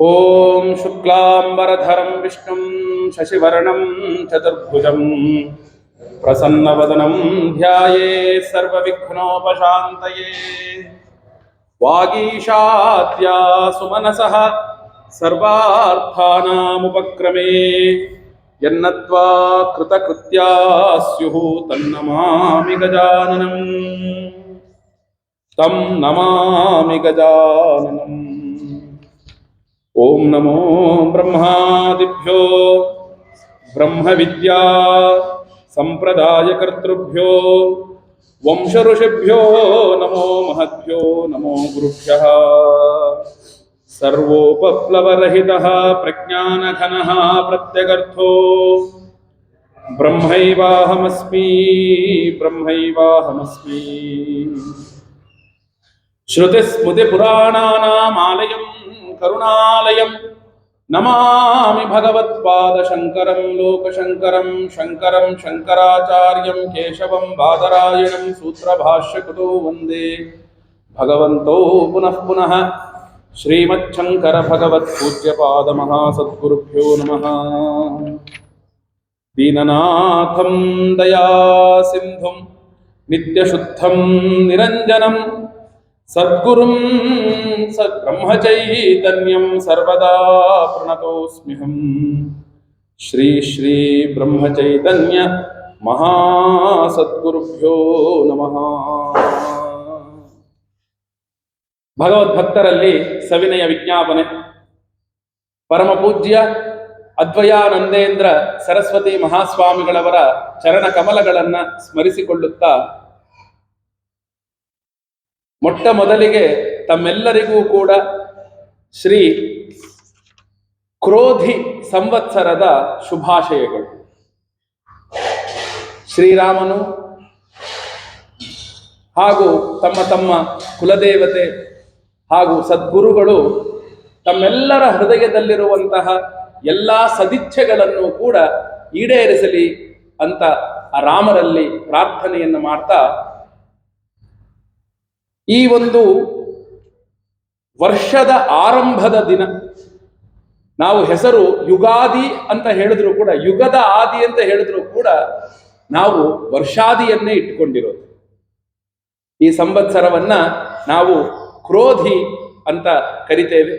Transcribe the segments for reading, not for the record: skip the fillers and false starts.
ಓಂ ಶುಕ್ಲಾಂಬರಧರಂ ವಿಷ್ಣುಂ ಶಶಿವರ್ಣಂ ಚತುರ್ಭುಜಂ ಪ್ರಸನ್ನವದನಂ ಧ್ಯಾಯೇತ್ ಸರ್ವವಿಘ್ನೋಪಶಾಂತಯೇ. ವಾಗೀಶಾದ್ಯ ಸುಮನಸಃ ಸರ್ವಾರ್ಥಾನಾಮುಪಕ್ರಮೇ ಯನ್ನತ್ವಾ ಕೃತಕೃತ್ಯಾ ಸ್ಯುಃ ತನ್ನಮಾಮಿ ಗಜಾನನಂ ತಂ ನಮಾಮಿ ಗಜಾನನಂ. ಓಂ ನಮೋ ಬ್ರಹ್ಮಾದಿಭ್ಯೋ ಬ್ರಹ್ಮವಿದ್ಯಾ ಸಂಪ್ರದಾಯಕರ್ತೃಭ್ಯೋ ವಂಶ ಋಷಿಭ್ಯೋ ನಮೋ ಮಹದ್ಭ್ಯೋ ನಮೋ ಗುರುಭ್ಯಃ. ಸರ್ವೋಪಪ್ಲವರಹಿತಃ ಪ್ರಜ್ಞಾನಘನಃ ಪ್ರತ್ಯಗರ್ಥೋ ಬ್ರಹ್ಮೈವಾಹಮಸ್ಮಿ ಬ್ರಹ್ಮೈವಾಹಮಸ್ಮಿ. ಶ್ರುತಿಸ್ಮೃತಿಪುರಾಣಾನಾಮಾಲಯಂ ಕರುಣಾಲಯಂ ನಮಾಮಿ ಭಗವತ್ಪಾದಶಂಕರಂ ಲೋಕಶಂಕರಂ ಶಂಕರಂ ಶಂಕರಾಚಾರ್ಯಂ ಕೇಶವಂ ಬಾದರಾಯಣಂ ಸೂತ್ರಭಾಷ್ಯಕೃತೋ ವಂದೇ ಭಗವಂತೋ ಪುನಃ ಪುನಃ. ಶ್ರೀಮಚ್ಛಂಕರ ಭಗವತ್ ಪೂಜ್ಯಪಾದ ಮಹಾಸದ್ಗುರುಭ್ಯೋ ನಮಃ. ದೀನನಾಥಂ ದಯಾಸಿಂಧುಂ ನಿತ್ಯಶುದ್ಧಂ ನಿರಂಜನಂ ಸದ್ಗುರುಂ ಸದ್ಬ್ರಹ್ಮಚೈತನ್ಯಂ ಸರ್ವದಾ ಪ್ರಣತೋಸ್ಮ್ಯಹಂ. ಶ್ರೀ ಶ್ರೀ ಬ್ರಹ್ಮಚೈತನ್ಯ ಮಹಾಸದ್ಗುರುಭ್ಯೋ ನಮಃ. ಭಗವದ್ಭಕ್ತರಲ್ಲಿ ಸವಿನಯ ವಿಜ್ಞಾಪನೆ. ಪರಮಪೂಜ್ಯ ಅದ್ವಯಾನಂದೇಂದ್ರ ಸರಸ್ವತಿ ಮಹಾಸ್ವಾಮಿಗಳವರ ಚರಣ ಕಮಲಗಳನ್ನು ಸ್ಮರಿಸಿಕೊಳ್ಳುತ್ತಾ, ಮೊಟ್ಟ ಮೊದಲಿಗೆ ತಮ್ಮೆಲ್ಲರಿಗೂ ಕೂಡ ಶ್ರೀ ಕ್ರೋಧಿ ಸಂವತ್ಸರದ ಶುಭಾಶಯಗಳು. ಶ್ರೀರಾಮನು ಹಾಗೂ ತಮ್ಮ ತಮ್ಮ ಕುಲದೇವತೆ ಹಾಗೂ ಸದ್ಗುರುಗಳು ತಮ್ಮೆಲ್ಲರ ಹೃದಯದಲ್ಲಿರುವಂತಹ ಎಲ್ಲ ಸದಿಚ್ಛೆಗಳನ್ನು ಕೂಡ ಈಡೇರಿಸಲಿ ಅಂತ ಆ ರಾಮರಲ್ಲಿ ಪ್ರಾರ್ಥನೆಯನ್ನು ಮಾಡ್ತಾ, ಈ ಒಂದು ವರ್ಷದ ಆರಂಭದ ದಿನ, ನಾವು ಹೆಸರು ಯುಗಾದಿ ಅಂತ ಹೇಳಿದ್ರು ಕೂಡ, ಯುಗದ ಆದಿ ಅಂತ ಹೇಳಿದ್ರು ಕೂಡ ನಾವು ವರ್ಷಾದಿಯನ್ನೇ ಇಟ್ಟುಕೊಂಡಿರೋದು. ಈ ಸಂವತ್ಸರವನ್ನ ನಾವು ಕ್ರೋಧಿ ಅಂತ ಕರಿತೇವೆ.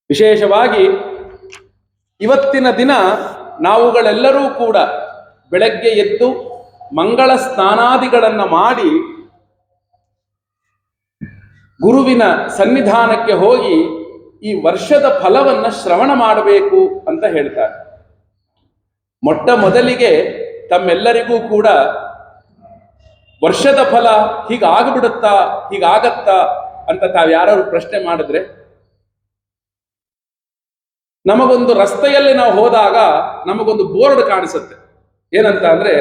ವಿಶೇಷವಾಗಿ ಇವತ್ತಿನ ದಿನ ನಾವುಗಳೆಲ್ಲರೂ ಕೂಡ ಬೆಳಗ್ಗೆ ಎದ್ದು ಮಂಗಳ ಸ್ನಾನಾದಿಗಳನ್ನು ಮಾಡಿ ಗುರುವಿನ ಸನ್ನಿಧಾನಕ್ಕೆ ಹೋಗಿ ಈ ವರ್ಷದ ಫಲವನ್ನು ಶ್ರವಣ ಮಾಡಬೇಕು ಅಂತ ಹೇಳ್ತಾರೆ. ಮೊಟ್ಟ ಮೊದಲಿಗೆ ತಮ್ಮೆಲ್ಲರಿಗೂ ಕೂಡ ವರ್ಷದ ಫಲ ಹೀಗಾಗ್ಬಿಡುತ್ತಾ ಹೀಗಾಗತ್ತಾ ಅಂತ ತಾವ್ಯಾರು ಪ್ರಶ್ನೆ ಮಾಡಿದ್ರೆ, ನಮಗೊಂದು ರಸ್ತೆಯಲ್ಲಿ ನಾವು ಹೋದಾಗ ನಮಗೊಂದು ಬೋರ್ಡ್ ಕಾಣಿಸುತ್ತೆ. ಏನಂತ ಅಂದ್ರೆ,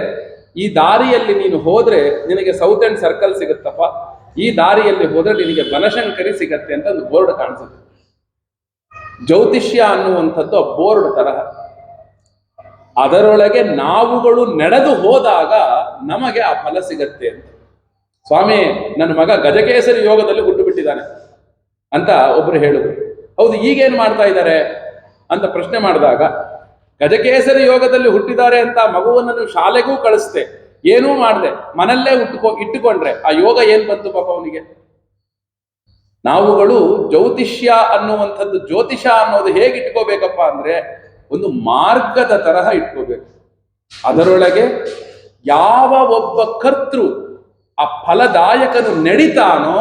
ಈ ದಾರಿಯಲ್ಲಿ ನೀನು ಹೋದ್ರೆ ನಿನಗೆ ಸೌತ್ ಎಂಡ್ ಸರ್ಕಲ್ ಸಿಗುತ್ತಪ್ಪ, ಈ ದಾರಿಯಲ್ಲಿ ಹೋದ್ರೆ ನಿನಗೆ ಬನಶಂಕರಿ ಸಿಗತ್ತೆ ಅಂತ ಒಂದು ಬೋರ್ಡ್ ಕಾಣಿಸುತ್ತೆ. ಜ್ಯೋತಿಷ್ಯ ಅನ್ನುವಂಥದ್ದು ಆ ಬೋರ್ಡ್ ತರಹ. ಅದರೊಳಗೆ ನಾವುಗಳು ನಡೆದು ಹೋದಾಗ ನಮಗೆ ಆ ಫಲ ಸಿಗತ್ತೆ ಅಂತ. ಸ್ವಾಮಿ, ನನ್ನ ಮಗ ಗಜಕೇಸರಿ ಯೋಗದಲ್ಲಿ ಹುಟ್ಟು ಬಿಟ್ಟಿದ್ದಾನೆ ಅಂತ ಒಬ್ರು ಹೇಳಿದ್ರು. ಹೌದು, ಈಗೇನು ಮಾಡ್ತಾ ಇದ್ದಾರೆ ಅಂತ ಪ್ರಶ್ನೆ ಮಾಡಿದಾಗ, ಗಜಕೇಸರಿ ಯೋಗದಲ್ಲಿ ಹುಟ್ಟಿದ್ದಾರೆ ಅಂತ ಮಗುವನ್ನು ನೀವು ಶಾಲೆಗೂ ಕಳಿಸ್ದೆ, ಏನೂ ಮಾಡದೆ ಮನಲ್ಲೇ ಇಟ್ಟುಕೊಂಡ್ರೆ ಆ ಯೋಗ ಏನ್ ಬಂತು ಪಾಪ ಅವನಿಗೆ? ನಾವುಗಳು ಜ್ಯೋತಿಷ್ಯ ಅನ್ನುವಂಥದ್ದು, ಜ್ಯೋತಿಷ ಅನ್ನೋದು ಹೇಗೆ ಇಟ್ಕೋಬೇಕಪ್ಪ ಅಂದ್ರೆ, ಒಂದು ಮಾರ್ಗದ ತರಹ ಇಟ್ಕೋಬೇಕು. ಅದರೊಳಗೆ ಯಾವ ಒಬ್ಬ ಕರ್ತೃ ಆ ಫಲದಾಯಕನು ನಡಿತಾನೋ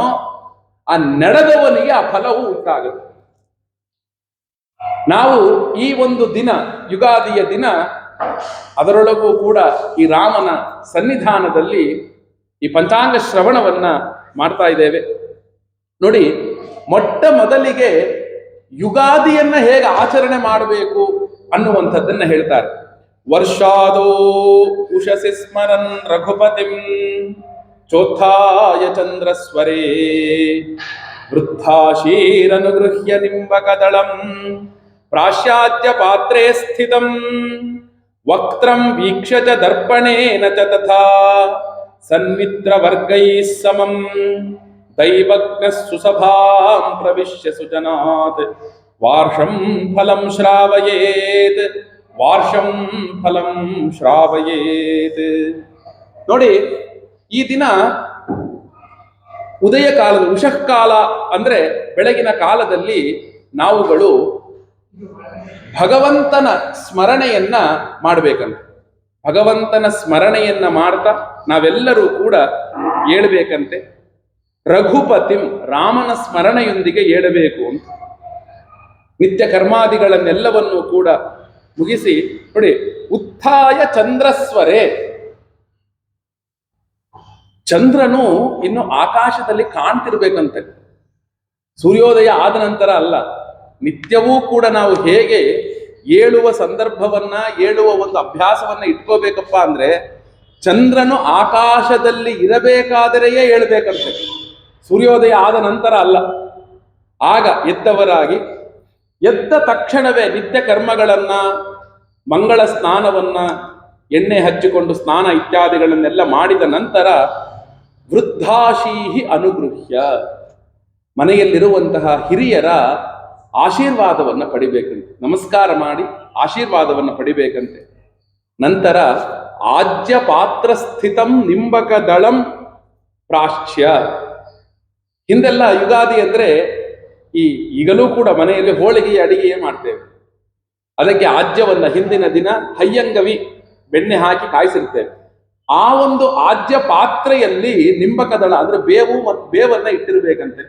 ಆ ನಡೆದವನಿಗೆ ಆ ಫಲವು ಉಂಟಾಗುತ್ತೆ. ನಾವು ಈ ಒಂದು ದಿನ, ಯುಗಾದಿಯ ದಿನ, ಅದರೊಳಗೂ ಕೂಡ ಈ ರಾಮನ ಸನ್ನಿಧಾನದಲ್ಲಿ ಈ ಪಂಚಾಂಗ ಶ್ರವಣವನ್ನ ಮಾಡ್ತಾ ಇದ್ದೇವೆ. ನೋಡಿ, ಮೊಟ್ಟ ಮೊದಲಿಗೆ ಯುಗಾದಿಯನ್ನ ಹೇಗೆ ಆಚರಣೆ ಮಾಡಬೇಕು ಅನ್ನುವಂಥದ್ದನ್ನ ಹೇಳ್ತಾರೆ. ವರ್ಷಾದೋ ಉಷಸಿ ಸ್ಮರನ್ ರಘುಪತಿಂ ಚೋತ್ಥಾಯ ಚಂದ್ರಸ್ವರೇ ವೃದ್ಧಾಶೀರನುಗೃಹ್ಯ ನಿಂಬಕದಳಂ ಪ್ರಾಶ್ಚಾತ್ಯ ಪಾತ್ರೇ ಸ್ಥಿತಂ ವಕ್ತ್ರಂ ವೀಕ್ಷ್ಯ ಚ ದರ್ಪಣೇನ ಚ ತಥಾ ಸನ್ಮಿತ್ರ ವರ್ಗೈಃ ಸಮಂ ದೈವಜ್ಞ ಸುಸಭಾಂ ಪ್ರವಿಶ್ಯ ಸುಜನಾತ್ ವಾರ್ಷಂ ಫಲಂ ಶ್ರಾವಯೇತ್, ವಾರ್ಷಂ ಫಲಂ ಶ್ರಾವಯೇತ್. ನೋಡಿ, ಈ ದಿನ ಉದಯ ಕಾಲದ ಉಷಃಕಾಲ ಅಂದ್ರೆ ಬೆಳಗಿನ ಕಾಲದಲ್ಲಿ ನಾವುಗಳು ಭಗವಂತನ ಸ್ಮರಣೆಯನ್ನ ಮಾಡಬೇಕಂತ. ಭಗವಂತನ ಸ್ಮರಣೆಯನ್ನ ಮಾಡ್ತಾ ನಾವೆಲ್ಲರೂ ಕೂಡ ಏಳಬೇಕಂತೆ. ರಘುಪತಿಂ, ರಾಮನ ಸ್ಮರಣೆಯೊಂದಿಗೆ ಏಳಬೇಕು ಅಂತ. ನಿತ್ಯ ಕರ್ಮಾದಿಗಳನ್ನೆಲ್ಲವನ್ನೂ ಕೂಡ ಮುಗಿಸಿ ನೋಡಿ, ಉತ್ಥಾಯ ಚಂದ್ರಸ್ವರೇ, ಚಂದ್ರನು ಇನ್ನು ಆಕಾಶದಲ್ಲಿ ಕಾಣ್ತಿರ್ಬೇಕಂತೆ. ಸೂರ್ಯೋದಯ ಆದ ನಂತರ ಅಲ್ಲ, ನಿತ್ಯವೂ ಕೂಡ ನಾವು ಹೇಗೆ ಏಳುವ ಸಂದರ್ಭವನ್ನ, ಏಳುವ ಒಂದು ಅಭ್ಯಾಸವನ್ನ ಇಟ್ಕೋಬೇಕಪ್ಪ ಅಂದ್ರೆ, ಚಂದ್ರನು ಆಕಾಶದಲ್ಲಿ ಇರಬೇಕಾದರೆಯೇ ಏಳ್ಬೇಕಂತೆ, ಸೂರ್ಯೋದಯ ಆದ ನಂತರ ಅಲ್ಲ. ಆಗ ಎದ್ದವರಾಗಿ ಎದ್ದ ತಕ್ಷಣವೇ ನಿತ್ಯ ಕರ್ಮಗಳನ್ನ, ಮಂಗಳ ಸ್ನಾನವನ್ನ, ಎಣ್ಣೆ ಹಚ್ಚಿಕೊಂಡು ಸ್ನಾನ ಇತ್ಯಾದಿಗಳನ್ನೆಲ್ಲ ಮಾಡಿದ ನಂತರ ವೃದ್ಧಾಶೀಹಿ ಅನುಗೃಹ್ಯ, ಮನೆಯಲ್ಲಿರುವಂತಹ ಹಿರಿಯರ ಆಶೀರ್ವಾದವನ್ನು ಪಡಿಬೇಕಂತೆ, ನಮಸ್ಕಾರ ಮಾಡಿ ಆಶೀರ್ವಾದವನ್ನು ಪಡಿಬೇಕಂತೆ. ನಂತರ ಆಜ್ಯ ಪಾತ್ರ ಸ್ಥಿತಂ ನಿಂಬಕ ದಳಂ ಪ್ರಾಶ್ಚ್ಯ. ಹಿಂದೆಲ್ಲ ಯುಗಾದಿ ಅಂದ್ರೆ ಈಗಲೂ ಕೂಡ ಮನೆಯಲ್ಲಿ ಹೋಳಿಗೆ ಅಡಿಗೆಯೇ ಮಾಡ್ತೇವೆ. ಅದಕ್ಕೆ ಆಜ್ಯವನ್ನ ಹಿಂದಿನ ದಿನ ಹಯ್ಯಂಗವಿ ಬೆಣ್ಣೆ ಹಾಕಿ ಕಾಯಿಸಿರ್ತೇವೆ. ಆ ಒಂದು ಆಜ್ಯ ಪಾತ್ರೆಯಲ್ಲಿ ನಿಂಬಕ ದಳ ಅಂದ್ರೆ ಬೇವು ಮತ್ತು ಬೇವನ್ನ ಇಟ್ಟಿರ್ಬೇಕಂತೆ.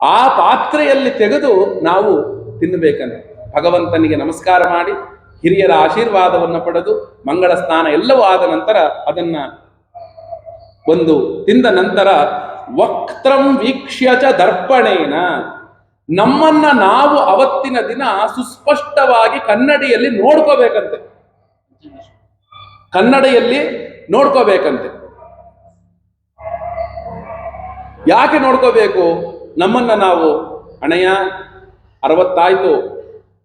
ಆ ಪಾತ್ರೆಯಲ್ಲಿ ತೆಗೆದು ನಾವು ತಿನ್ನಬೇಕಂತೆ. ಭಗವಂತನಿಗೆ ನಮಸ್ಕಾರ ಮಾಡಿ ಹಿರಿಯರ ಆಶೀರ್ವಾದವನ್ನು ಪಡೆದು ಮಂಗಳ ಸ್ನಾನ ಎಲ್ಲವೂ ಆದ ನಂತರ ಅದನ್ನ ಒಂದು ತಿಂದ ನಂತರ ವಕ್ತ್ರಂ ವೀಕ್ಷ್ಯ ಚ ದರ್ಪಣೇನ, ನಮ್ಮನ್ನ ನಾವು ಅವತ್ತಿನ ದಿನ ಸುಸ್ಪಷ್ಟವಾಗಿ ಕನ್ನಡಿಯಲ್ಲಿ ನೋಡ್ಕೋಬೇಕಂತೆ. ಕನ್ನಡಿಯಲ್ಲಿ ನೋಡ್ಕೋಬೇಕಂತೆ. ಯಾಕೆ ನೋಡ್ಕೋಬೇಕು? ನಮ್ಮನ್ನ ನಾವು, ಅಣಯ್ಯ 60 ಆಯ್ತು,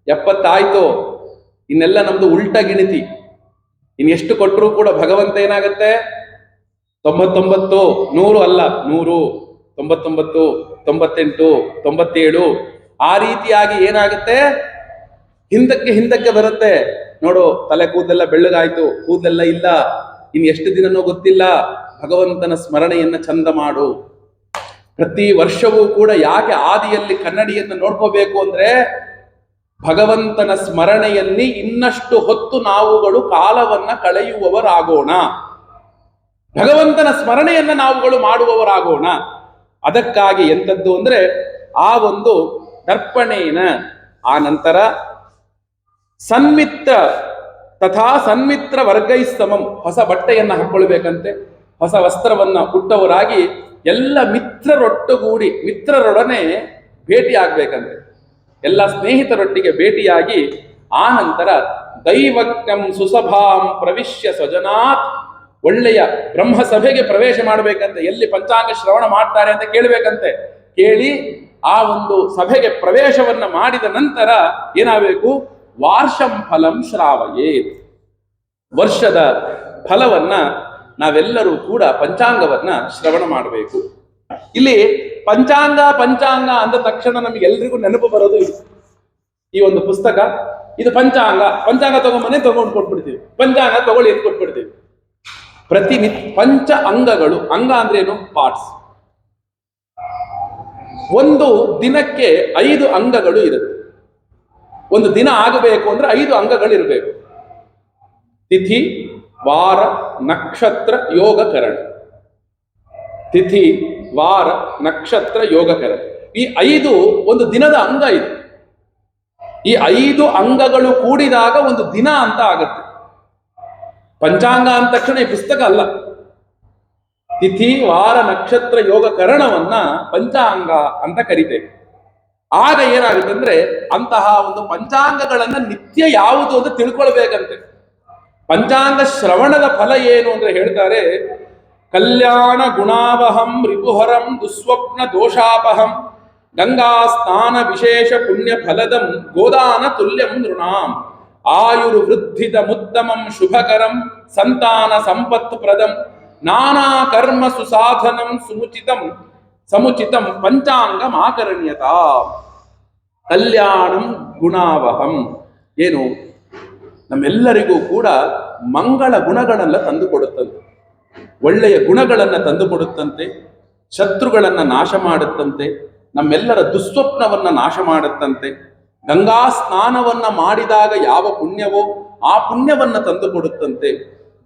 70 ಆಯ್ತು, ಇನ್ನೆಲ್ಲ ನಮ್ದು ಉಲ್ಟ ಗಿಣಿತಿ, ಇನ್ನು ಎಷ್ಟು ಕೊಟ್ಟರೂ ಕೂಡ ಭಗವಂತ ಏನಾಗತ್ತೆ, 99, 100 ಅಲ್ಲ, 100, 99, 98, 97 ಆ ರೀತಿಯಾಗಿ ಏನಾಗುತ್ತೆ, ಹಿಂದಕ್ಕೆ ಬರುತ್ತೆ. ನೋಡು, ತಲೆ ಕೂದಲೆಲ್ಲ ಬೆಳ್ಳಗಾಯ್ತು, ಕೂದಲೆಲ್ಲ ಇಲ್ಲ, ಇನ್ನು ಎಷ್ಟು ದಿನನೋ ಗೊತ್ತಿಲ್ಲ, ಭಗವಂತನ ಸ್ಮರಣೆಯನ್ನ ಚಂದ ಮಾಡು. ಪ್ರತಿ ವರ್ಷವೂ ಕೂಡ ಯಾಕೆ ಆದಿಯಲ್ಲಿ ಕನ್ನಡಿಯನ್ನು ನೋಡ್ಕೋಬೇಕು ಅಂದ್ರೆ, ಭಗವಂತನ ಸ್ಮರಣೆಯಲ್ಲಿ ಇನ್ನಷ್ಟು ಹೊತ್ತು ನಾವುಗಳು ಕಾಲವನ್ನ ಕಳೆಯುವವರಾಗೋಣ, ಭಗವಂತನ ಸ್ಮರಣೆಯನ್ನ ನಾವುಗಳು ಮಾಡುವವರಾಗೋಣ. ಅದಕ್ಕಾಗಿ ಎಂಥದ್ದು ಅಂದ್ರೆ ಆ ಒಂದು ದರ್ಪಣೇನ, ಆ ನಂತರ ಸನ್ಮಿತ್ರ ತಥಾ ಸನ್ಮಿತ್ರ ವರ್ಗೈಸ್ತಮಂ, ಹೊಸ ಬಟ್ಟೆಯನ್ನ ಹಾಕೊಳ್ಬೇಕಂತೆ, ಹೊಸ ವಸ್ತ್ರವನ್ನ ಉಟ್ಟವರಾಗಿ ಎಲ್ಲ ಮಿತ್ರರೊಟ್ಟುಗೂಡಿ, ಮಿತ್ರರೊಡನೆ ಭೇಟಿ ಆಗ್ಬೇಕಂತೆ, ಎಲ್ಲ ಸ್ನೇಹಿತರೊಟ್ಟಿಗೆ ಭೇಟಿಯಾಗಿ ಆ ನಂತರ ದೈವಜ್ಞಂ ಸುಸಭಾಂ ಪ್ರವಿಶ್ಯ ಸ್ವಜನಾತ್, ಒಳ್ಳೆಯ ಬ್ರಹ್ಮಸಭೆಗೆ ಪ್ರವೇಶ ಮಾಡಬೇಕಂತೆ. ಎಲ್ಲಿ ಪಂಚಾಂಗ ಶ್ರವಣ ಮಾಡ್ತಾರೆ ಅಂತ ಕೇಳಬೇಕಂತೆ. ಕೇಳಿ ಆ ಒಂದು ಸಭೆಗೆ ಪ್ರವೇಶವನ್ನ ಮಾಡಿದ ನಂತರ ಏನಾಗಬೇಕು, ವಾರ್ಷಂ ಫಲಂ ಶ್ರಾವಯೇತ್, ವರ್ಷದ ಫಲವನ್ನ ನಾವೆಲ್ಲರೂ ಕೂಡ ಪಂಚಾಂಗವನ್ನ ಶ್ರವಣ ಮಾಡಬೇಕು. ಇಲ್ಲಿ ಪಂಚಾಂಗ ಅಂದ ತಕ್ಷಣ ನಮಗೆಲ್ಲರಿಗೂ ನೆನಪು ಬರೋದು ಇದು, ಈ ಒಂದು ಪುಸ್ತಕ ಇದು ಪಂಚಾಂಗ ತಗೊಂಡ್ಬನ್ನಿ, ತಗೊಂಡು ಕೊಟ್ಬಿಡ್ತೀವಿ, ಪಂಚಾಂಗ ತಗೊಳ್ಳಿ ಅಂತ ಕೊಟ್ಬಿಡ್ತೀವಿ. ಪಂಚ ಅಂಗಗಳು, ಅಂಗ ಅಂದ್ರೆ ಏನು, ಪಾರ್ಟ್ಸ್. ಒಂದು ದಿನಕ್ಕೆ 5 ಅಂಗಗಳು ಇರುತ್ತೆ. ಒಂದು ದಿನ ಆಗಬೇಕು ಅಂದ್ರೆ 5 ಅಂಗಗಳು ಇರಬೇಕು. ತಿಥಿ, ವಾರ, ನಕ್ಷತ್ರ, ಯೋಗ, ಕರಣ. ತಿಥಿ, ವಾರ, ನಕ್ಷತ್ರ, ಯೋಗ, ಕರಣ, ಈ 5 ಒಂದು ದಿನದ ಅಂಗ ಇದೆ. ಈ 5 ಅಂಗಗಳು ಕೂಡಿದಾಗ ಒಂದು ದಿನ ಅಂತ ಆಗತ್ತೆ. ಪಂಚಾಂಗ ಅಂದ ತಕ್ಷಣ ಈ ಪುಸ್ತಕ ಅಲ್ಲ. ತಿಥಿ, ವಾರ, ನಕ್ಷತ್ರ, ಯೋಗ, ಕರಣವನ್ನ ಪಂಚಾಂಗ ಅಂತ ಕರಿತೇವೆ. ಆಗ ಏನಾಗುತ್ತೆ ಅಂದ್ರೆ, ಅಂತಹ ಒಂದು ಪಂಚಾಂಗಗಳನ್ನ ನಿತ್ಯ ಯಾವುದು ಅಂತ ತಿಳ್ಕೊಳ್ಬೇಕಂತೆ. ಪಂಚಾಂಗ ಶ್ರವಣದ ಫಲ ಏನು ಅಂದ್ರೆ ಹೇಳ್ತಾರೆ, ಕಲ್ಯಾಣ ಗುಣಾವಹಂ ರಿಪುಹರಂ ದುಸ್ವಪ್ನ ದೋಷಾಪಹಂ ಗಂಗಾ ಸ್ನಾನ ವಿಶೇಷ ಪುಣ್ಯ ಫಲದಂ ಗೋದಾನ ತುಲ್ಯಂ ನೃಣಾಂ ಆಯುರ್ವೃದ್ಧಿದ ಮುತ್ತಮಂ ಶುಭಕರಂ ಸಂತಾನ ಸಂಪತ್ ಪ್ರದಂ ನಾನಾ ಕರ್ಮ ಸುಸಾಧನಂ ಸುಮುಚಿತಂ ಸಮುಚಿತಂ ಪಂಚಾಂಗಂ ಆಕರಣ್ಯತ ಕಲ್ಯಾಣಂ ಗುಣಾವಹಂ. ಏನು ನಮ್ಮೆಲ್ಲರಿಗೂ ಕೂಡ ಮಂಗಳ ಗುಣಗಳೆಲ್ಲ ತಂದುಕೊಡುತ್ತಂತೆ, ಒಳ್ಳೆಯ ಗುಣಗಳನ್ನು ತಂದುಕೊಡುತ್ತಂತೆ, ಶತ್ರುಗಳನ್ನು ನಾಶ ಮಾಡುತ್ತಂತೆ, ನಮ್ಮೆಲ್ಲರ ದುಸ್ವಪ್ನವನ್ನ ನಾಶ ಮಾಡುತ್ತಂತೆ, ಗಂಗಾ ಸ್ನಾನವನ್ನ ಮಾಡಿದಾಗ ಯಾವ ಪುಣ್ಯವೋ ಆ ಪುಣ್ಯವನ್ನ ತಂದುಕೊಡುತ್ತಂತೆ,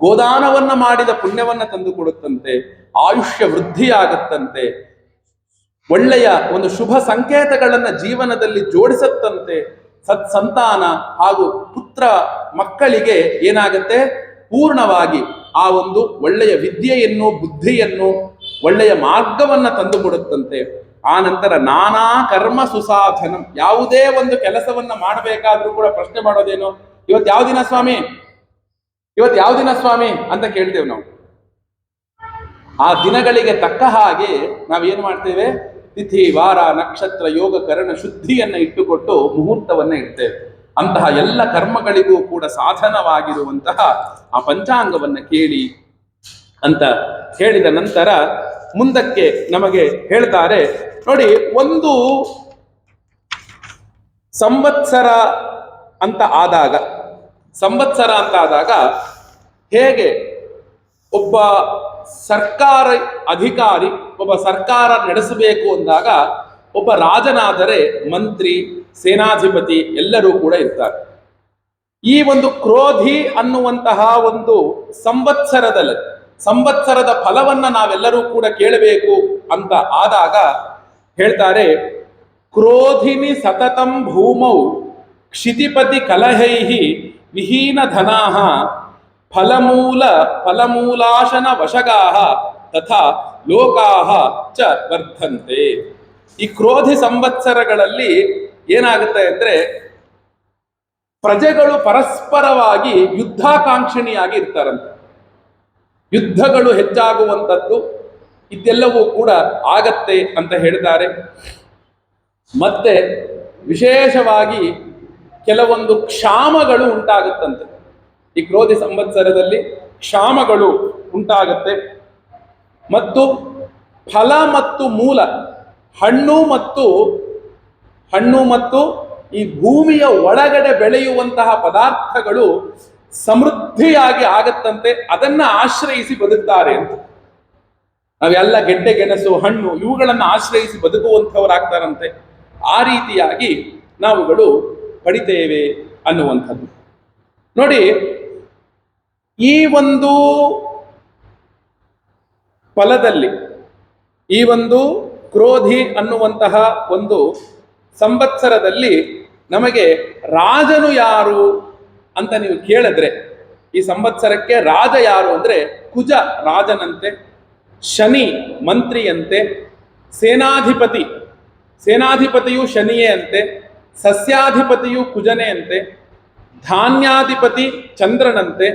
ಗೋದಾನವನ್ನ ಮಾಡಿದ ಪುಣ್ಯವನ್ನ ತಂದುಕೊಡುತ್ತಂತೆ, ಆಯುಷ್ಯ ವೃದ್ಧಿಯಾಗುತ್ತಂತೆ, ಒಳ್ಳೆಯ ಒಂದು ಶುಭ ಸಂಕೇತಗಳನ್ನ ಜೀವನದಲ್ಲಿ ಜೋಡಿಸುತ್ತಂತೆ, ಸತ್ಸಂತಾನ ಹಾಗೂ ಪುತ್ರ ಮಕ್ಕಳಿಗೆ ಏನಾಗುತ್ತೆ ಪೂರ್ಣವಾಗಿ ಆ ಒಂದು ಒಳ್ಳೆಯ ವಿದ್ಯೆಯನ್ನು ಬುದ್ಧಿಯನ್ನು ಒಳ್ಳೆಯ ಮಾರ್ಗವನ್ನ ತಂದುಕೊಡುತ್ತಂತೆ. ಆ ನಂತರ ನಾನಾ ಕರ್ಮ ಸುಸಾಧನಂ, ಯಾವುದೇ ಒಂದು ಕೆಲಸವನ್ನ ಮಾಡಬೇಕಾದ್ರೂ ಕೂಡ ಪ್ರಶ್ನೆ ಮಾಡೋದೇನು, ಇವತ್ತು ಯಾವ ದಿನ ಸ್ವಾಮಿ, ಇವತ್ತು ಯಾವ ದಿನ ಸ್ವಾಮಿ ಅಂತ ಕೇಳ್ತೇವೆ ನಾವು. ಆ ದಿನಗಳಿಗೆ ತಕ್ಕ ಹಾಗೆ ನಾವೇನು ಮಾಡ್ತೇವೆ, ತಿಥಿ ವಾರ ನಕ್ಷತ್ರ ಯೋಗ ಕರಣ ಶುದ್ಧಿಯನ್ನ ಇಟ್ಟುಕೊಟ್ಟು ಮುಹೂರ್ತವನ್ನ ಇಡ್ತೇವೆ. ಅಂತಹ ಎಲ್ಲ ಕರ್ಮಗಳಿಗೂ ಕೂಡ ಸಾಧನವಾಗಿರುವಂತಹ ಆ ಪಂಚಾಂಗವನ್ನ ಕೇಳಿ ಅಂತ ಹೇಳಿದ ನಂತರ ಮುಂದಕ್ಕೆ ನಮಗೆ ಹೇಳ್ತಾರೆ ನೋಡಿ, ಒಂದು ಸಂವತ್ಸರ ಅಂತ ಆದಾಗ ಹೇಗೆ ಒಬ್ಬ ಸರ್ಕಾರ ಅಧಿಕಾರಿ ಒಬ್ಬ ಸರ್ಕಾರ ನಡೆಸಬೇಕು ಅಂದಾಗ ಒಬ್ಬ ರಾಜನಾದರೆ ಮಂತ್ರಿ ಸೇನಾಧಿಪತಿ ಎಲ್ಲರೂ ಕೂಡ ಇರ್ತಾರೆ. ಈ ಒಂದು ಕ್ರೋಧಿ ಅನ್ನುವಂತಹ ಒಂದು ಸಂವತ್ಸರದ ಫಲವನ್ನ ನಾವೆಲ್ಲರೂ ಕೂಡ ಕೇಳಬೇಕು ಅಂತ ಆದಾಗ ಹೇಳ್ತಾರೆ, ಕ್ರೋಧಿನಿ ಸತತಂ ಭೂಮೌ ಕ್ಷಿತಿಪತಿ ಕಲಹೈಹಿ ವಿಹೀನ ಧನಾಹ ಫಲಮೂಲಾಶನ ವಶಗಾಹ ತಥಾ ಲೋಕಾಹ ಚ ವರ್ಧಂತೆ. ಈ ಕ್ರೋಧಿ ಸಂವತ್ಸರಗಳಲ್ಲಿ ಏನಾಗುತ್ತೆ ಅಂದ್ರೆ ಪ್ರಜೆಗಳು ಪರಸ್ಪರವಾಗಿ ಯುದ್ಧಾಕಾಂಕ್ಷಿಣಿಯಾಗಿ ಇರ್ತಾರಂತೆ, ಯುದ್ಧಗಳು ಹೆಚ್ಚಾಗುವಂಥದ್ದು ಇದೆಲ್ಲವೂ ಕೂಡ ಆಗತ್ತೆ ಅಂತ ಹೇಳ್ತಾರೆ. ಮತ್ತೆ ವಿಶೇಷವಾಗಿ ಕೆಲವೊಂದು ಕ್ಷಾಮಗಳು ಉಂಟಾಗುತ್ತಂತೆ. ಈ ಕ್ರೋಧಿ ಸಂವತ್ಸರದಲ್ಲಿ ಕ್ಷಾಮಗಳು ಉಂಟಾಗುತ್ತೆ. ಮತ್ತು ಫಲ ಮತ್ತು ಮೂಲ, ಹಣ್ಣು ಮತ್ತು ಈ ಭೂಮಿಯ ಒಳಗಡೆ ಬೆಳೆಯುವಂತಹ ಪದಾರ್ಥಗಳು ಸಮೃದ್ಧಿಯಾಗಿ ಆಗತ್ತಂತೆ, ಅದನ್ನ ಆಶ್ರಯಿಸಿ ಬದುಕ್ತಾರೆ ಅಂತ. ನಾವೆಲ್ಲ ಗೆಡ್ಡೆ ಗೆಣಸು ಹಣ್ಣು ಇವುಗಳನ್ನು ಆಶ್ರಯಿಸಿ ಬದುಕುವಂಥವರಾಗ್ತಾರಂತೆ. ಆ ರೀತಿಯಾಗಿ ನಾವುಗಳು ಪಡಿತೇವೆ ಅನ್ನುವಂಥದ್ದು ನೋಡಿ. ಈ ಒಂದು ಫಲದಲ್ಲಿ, ಈ ಒಂದು ಕ್ರೋಧಿ ಅನ್ನುವಂತಹ ಒಂದು ಸಂವತ್ಸರದಲ್ಲಿ ನಮಗೆ ರಾಜನು ಯಾರು ಅಂತ ನೀವು ಕೇಳಿದ್ರೆ, ಈ ಸಂವತ್ಸರಕ್ಕೆ ರಾಜ ಯಾರು ಅಂದ್ರೆ ಕುಜ ರಾಜನಂತೆ, ಶನಿ ಮಂತ್ರಿಯಂತೆ, ಸೇನಾಧಿಪತಿಯು ಶನಿಯೇ ಅಂತೆ, ಸಸ್ಯಾಧಿಪತಿಯು ಕುಜನೇ ಅಂತೆ, ಧಾನ್ಯಾಧಿಪತಿ ಚಂದ್ರನಂತೆ,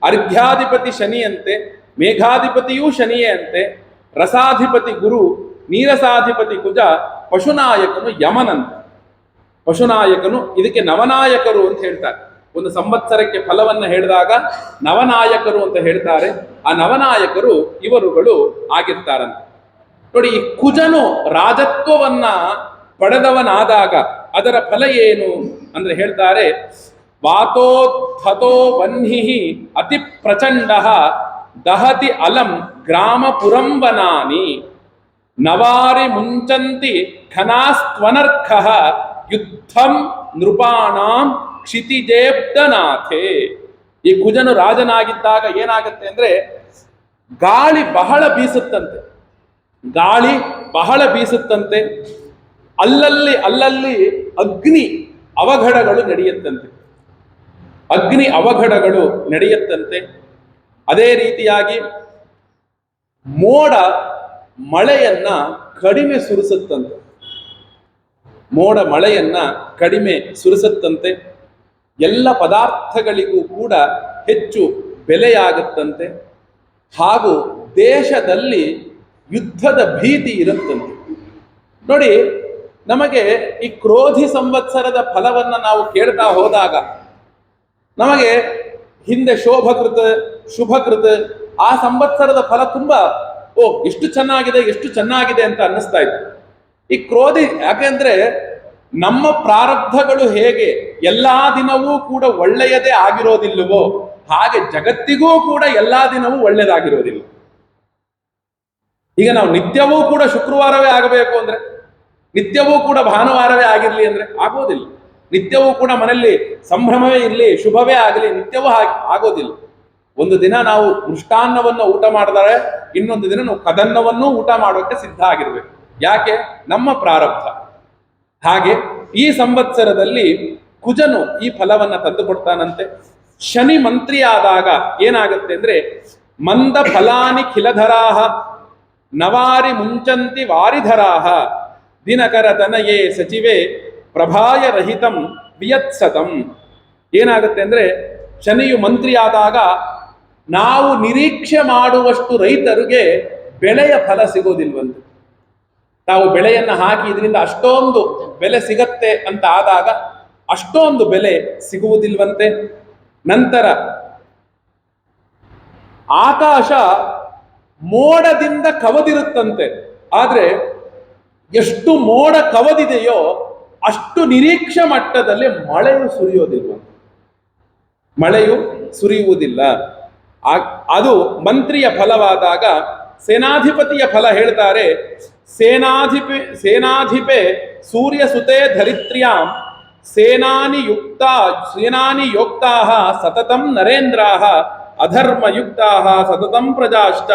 ಅರ್ಘ್ಯಾಧಿಪತಿ ಶನಿಯಂತೆ, ಮೇಘಾಧಿಪತಿಯೂ ಶನಿಯೇ ಅಂತೆ, ರಸಾಧಿಪತಿ ಗುರು, ನೀರಸಾಧಿಪತಿ ಕುಜ, ಪಶುನಾಯಕನು ಯಮನಂತೆ. ಪಶುನಾಯಕನು, ಇದಕ್ಕೆ ನವನಾಯಕರು ಅಂತ ಹೇಳ್ತಾರೆ. ಒಂದು ಸಂವತ್ಸರಕ್ಕೆ ಫಲವನ್ನು ಹೇಳಿದಾಗ ನವನಾಯಕರು ಅಂತ ಹೇಳ್ತಾರೆ. ಆ ನವನಾಯಕರು ಇವರುಗಳು ಆಗಿರ್ತಾರಂತೆ ನೋಡಿ. ಈ ಕುಜನು ರಾಜತ್ವವನ್ನ ಪಡೆದವನಾದಾಗ ಅದರ ಫಲ ಏನು ಅಂದ್ರೆ ಹೇಳ್ತಾರೆ, ವಾತೋದ್ಧತೋ ವನ್ಹಿ ಅತಿ ಪ್ರಚಂಡ ದಹತಿ ಅಲಂ ಗ್ರಾಮ ಪುರಂಬನಾನಿ ನವಾರಿ ಮುಂಚಂತಿ ಘನಾಸ್ತ್ವನರ್ಖ ಯುದ್ಧಂ ನೃಪಾಣಾಂ ಕ್ಷಿತಿಜೇಬ್ದನಾಥೆ. ಈ ಕುಜನು ರಾಜನಾಗಿದ್ದಾಗ ಏನಾಗುತ್ತೆ ಅಂದ್ರೆ ಗಾಳಿ ಬಹಳ ಬೀಸುತ್ತಂತೆ, ಅಲ್ಲಲ್ಲಿ ಅಗ್ನಿ ಅವಘಡಗಳು ನಡೆಯುತ್ತಂತೆ. ಅದೇ ರೀತಿಯಾಗಿ ಮೋಡ ಮಳೆಯನ್ನ ಕಡಿಮೆ ಸುರಿಸುತ್ತಂತೆ. ಎಲ್ಲ ಪದಾರ್ಥಗಳಿಗೂ ಕೂಡ ಹೆಚ್ಚು ಬೆಲೆಯಾಗುತ್ತಂತೆ. ಹಾಗೂ ದೇಶದಲ್ಲಿ ಯುದ್ಧದ ಭೀತಿ ಇರುತ್ತಂತೆ ನೋಡಿ. ನಮಗೆ ಈ ಕ್ರೋಧಿ ಸಂವತ್ಸರದ ಫಲವನ್ನ ನಾವು ಕೇಳ್ತಾ ಹೋದಾಗ ನಮಗೆ ಹಿಂದೆ ಶುಭಕೃತ ಆ ಸಂವತ್ಸರದ ಫಲ ತುಂಬಾ ಓ ಎಷ್ಟು ಚೆನ್ನಾಗಿದೆ ಎಷ್ಟು ಚೆನ್ನಾಗಿದೆ ಅಂತ ಅನ್ನಿಸ್ತಾ ಇತ್ತು. ಈ ಕ್ರೋಧಿ ಯಾಕೆಂದ್ರೆ ನಮ್ಮ ಪ್ರಾರಬ್ಧಗಳು ಹೇಗೆ ಎಲ್ಲಾ ದಿನವೂ ಕೂಡ ಒಳ್ಳೆಯದೇ ಆಗಿರೋದಿಲ್ಲವೋ ಹಾಗೆ ಜಗತ್ತಿಗೂ ಕೂಡ ಎಲ್ಲಾ ದಿನವೂ ಒಳ್ಳೆಯದಾಗಿರೋದಿಲ್ಲ. ಈಗ ನಾವು ನಿತ್ಯವೂ ಕೂಡ ಶುಕ್ರವಾರವೇ ಆಗಬೇಕು ಅಂದ್ರೆ, ನಿತ್ಯವೂ ಕೂಡ ಭಾನುವಾರವೇ ಆಗಿರ್ಲಿ ಅಂದ್ರೆ ಆಗೋದಿಲ್ಲ. ನಿತ್ಯವೂ ಕೂಡ ಮನೆಯಲ್ಲಿ ಸಂಭ್ರಮವೇ ಇರಲಿ, ಶುಭವೇ ಆಗಲಿ, ನಿತ್ಯವೂ ಆಗೋದಿಲ್ಲ. ಒಂದು ದಿನ ನಾವು ಮೃಷ್ಟಾನ್ನವನ್ನು ಊಟ ಮಾಡಿದರೆ ಇನ್ನೊಂದು ದಿನ ನಾವು ಕದನ್ನವನ್ನೂ ಊಟ ಮಾಡೋಕ್ಕೆ ಸಿದ್ಧ ಆಗಿರ್ಬೇಕು. ಯಾಕೆ? ನಮ್ಮ ಪ್ರಾರಬ್ಧ. ಹಾಗೆ ಈ ಸಂವತ್ಸರದಲ್ಲಿ ಕುಜನು ಈ ಫಲವನ್ನ ತಂದುಕೊಡ್ತಾನಂತೆ. ಶನಿ ಮಂತ್ರಿ ಆದಾಗ ಏನಾಗುತ್ತೆ ಅಂದ್ರೆ ಮಂದ ಫಲಾನಿ ಖಿಲಧರಾಹ ನವಾರಿ ಮುಂಚಂತಿ ವಾರಿಧರಾಹ ದಿನಕರ ತನಯೇ ಸಚಿವೆ ಪ್ರಭಾಯ ರಹಿತಂ ವಿಯತ್ಸತಂ. ಏನಾಗುತ್ತೆ ಅಂದ್ರೆ ಶನಿಯು ಮಂತ್ರಿ ಆದಾಗ ನಾವು ನಿರೀಕ್ಷೆ ಮಾಡುವಷ್ಟು ರೈತರಿಗೆ ಬೆಳೆಯ ಫಲ ಸಿಗೋದಿಲ್ವಂತೆ. ತಾವು ಬೆಳೆಯನ್ನ ಹಾಕಿ ಇದರಿಂದ ಅಷ್ಟೊಂದು ಬೆಲೆ ಸಿಗತ್ತೆ ಅಂತ ಆದಾಗ ಅಷ್ಟೊಂದು ಬೆಲೆ ಸಿಗುವುದಿಲ್ವಂತೆ. ನಂತರ ಆಕಾಶ ಮೋಡದಿಂದ ಕವದಿರುತ್ತಂತೆ. ಆದ್ರೆ ಎಷ್ಟು ಮೋಡ ಕವದಿದೆಯೋ ಅಷ್ಟು ನಿರೀಕ್ಷೆ ಮಟ್ಟದಲ್ಲಿ ಮಳೆಯು ಸುರಿಯೋದಿಲ್ವಂತೆ. ಮಳೆಯು ಸುರಿಯುವುದಿಲ್ಲ. ಅದು ಮಂತ್ರಿಯ ಫಲವಾದಾಗ ಸೇನಾಧಿಪತಿಯ ಫಲ ಹೇಳ್ತಾರೆ. ಸೇನಾಧಿಪೆ ಸೂರ್ಯ ಸುತೆ ಧರಿತ್ರ್ಯಾಂ ಸೇನಾನಿ ಯೋಕ್ತಾ ಸತತಂ ನರೇಂದ್ರಾಹ ಅಧರ್ಮಯುಕ್ತಾ ಸತತಂ ಪ್ರಜಾಶ್ಚ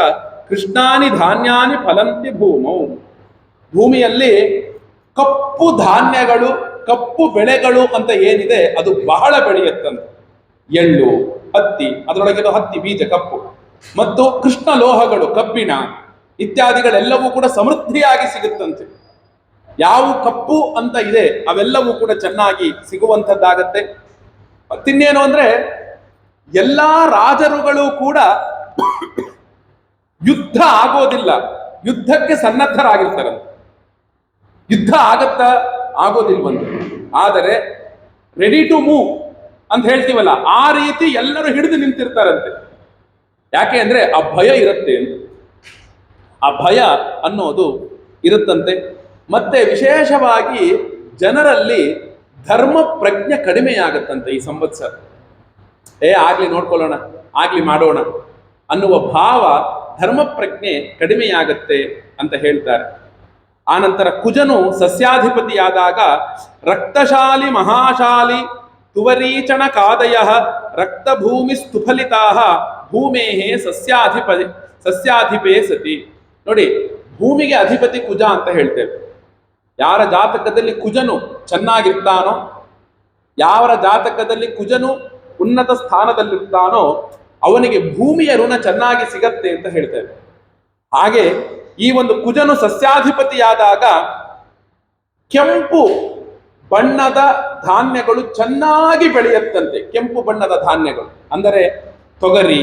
ಕೃಷ್ಣಾನಿ ಧಾನ್ಯಾನಿ ಫಲಂತಿ ಭೂಮೌ. ಭೂಮಿಯಲ್ಲಿ ಕಪ್ಪು ಧಾನ್ಯಗಳು ಕಪ್ಪು ಬೆಳೆಗಳು ಅಂತ ಏನಿದೆ ಅದು ಬಹಳ ಬೆಳೆಯುತ್ತಂತೆ. ಎಳ್ಳು, ಹತ್ತಿ, ಅದರೊಳಗಿರೋ ಹತ್ತಿ ಬೀಜ ಕಪ್ಪು, ಮತ್ತು ಕೃಷ್ಣ ಲೋಹಗಳು ಕಬ್ಬಿಣ ಇತ್ಯಾದಿಗಳೆಲ್ಲವೂ ಕೂಡ ಸಮೃದ್ಧಿಯಾಗಿ ಸಿಗುತ್ತಂತೆ. ಯಾವ ಕಪ್ಪು ಅಂತ ಇದೆ ಅವೆಲ್ಲವೂ ಕೂಡ ಚೆನ್ನಾಗಿ ಸಿಗುವಂಥದ್ದಾಗತ್ತೆ. ಮತ್ತಿನ್ನೇನು ಅಂದ್ರೆ ಎಲ್ಲಾ ರಾಜರುಗಳು ಕೂಡ ಯುದ್ಧ ಆಗೋದಿಲ್ಲ, ಯುದ್ಧಕ್ಕೆ ಸನ್ನದ್ಧರಾಗಿರ್ತಾರಂತೆ. ಯುದ್ಧ ಆಗತ್ತಾ? ಆಗೋದಿಲ್ವಂತೆ. ಆದರೆ ರೆಡಿ ಟು ಮೂವ್ ಅಂತ ಹೇಳ್ತೀವಲ್ಲ, ಆ ರೀತಿ ಎಲ್ಲರೂ ಹಿಡಿದು ನಿಂತಿರ್ತಾರಂತೆ. ಯಾಕೆ ಅಂದ್ರೆ ಆ ಭಯ ಇರುತ್ತೆ ಅಂತ. ಆ ಭಯ ಅನ್ನೋದು ಇರುತ್ತಂತೆ. ಮತ್ತೆ ವಿಶೇಷವಾಗಿ ಜನರಲ್ಲಿ ಧರ್ಮ ಪ್ರಜ್ಞೆ ಕಡಿಮೆಯಾಗತ್ತಂತೆ ಈ ಸಂವತ್ಸರ. ಆಗ್ಲಿ ನೋಡ್ಕೊಳ್ಳೋಣ, ಆಗ್ಲಿ ಮಾಡೋಣ ಅನ್ನುವ ಭಾವ, ಧರ್ಮ ಪ್ರಜ್ಞೆ ಕಡಿಮೆಯಾಗತ್ತೆ ಅಂತ ಹೇಳ್ತಾರೆ. ಆನಂತರ ಕುಜನು ಸಸ್ಯಾಧಿಪತಿಯಾದಾಗ ರಕ್ತಶಾಲಿ ಮಹಾಶಾಲಿ ತುವರೀಚಣ ಕಾದಯ ರಕ್ತಭೂಮಿ ಸ್ತುಫಲಿತಾ ಭೂಮೇಹೇ ಸಸ್ಯಾಧಿಪೇ ಸತಿ. ನೋಡಿ, ಭೂಮಿಗೆ ಅಧಿಪತಿ ಕುಜ ಅಂತ ಹೇಳ್ತೇವೆ. ಯಾರ ಜಾತಕದಲ್ಲಿ ಕುಜನು ಚೆನ್ನಾಗಿರ್ತಾನೋ, ಯಾರ ಜಾತಕದಲ್ಲಿ ಕುಜನು ಉನ್ನತ ಸ್ಥಾನದಲ್ಲಿರ್ತಾನೋ ಅವನಿಗೆ ಭೂಮಿಯ ಋಣ ಚೆನ್ನಾಗಿ ಸಿಗತ್ತೆ ಅಂತ ಹೇಳ್ತೇವೆ. ಹಾಗೆ ಈ ಒಂದು ಕುಜನು ಸಸ್ಯಾಧಿಪತಿಯಾದಾಗ ಕೆಂಪು ಬಣ್ಣದ ಧಾನ್ಯಗಳು ಚೆನ್ನಾಗಿ ಬೆಳೆಯುತ್ತಂತೆ. ಕೆಂಪು ಬಣ್ಣದ ಧಾನ್ಯಗಳು ಅಂದರೆ ತೊಗರಿ,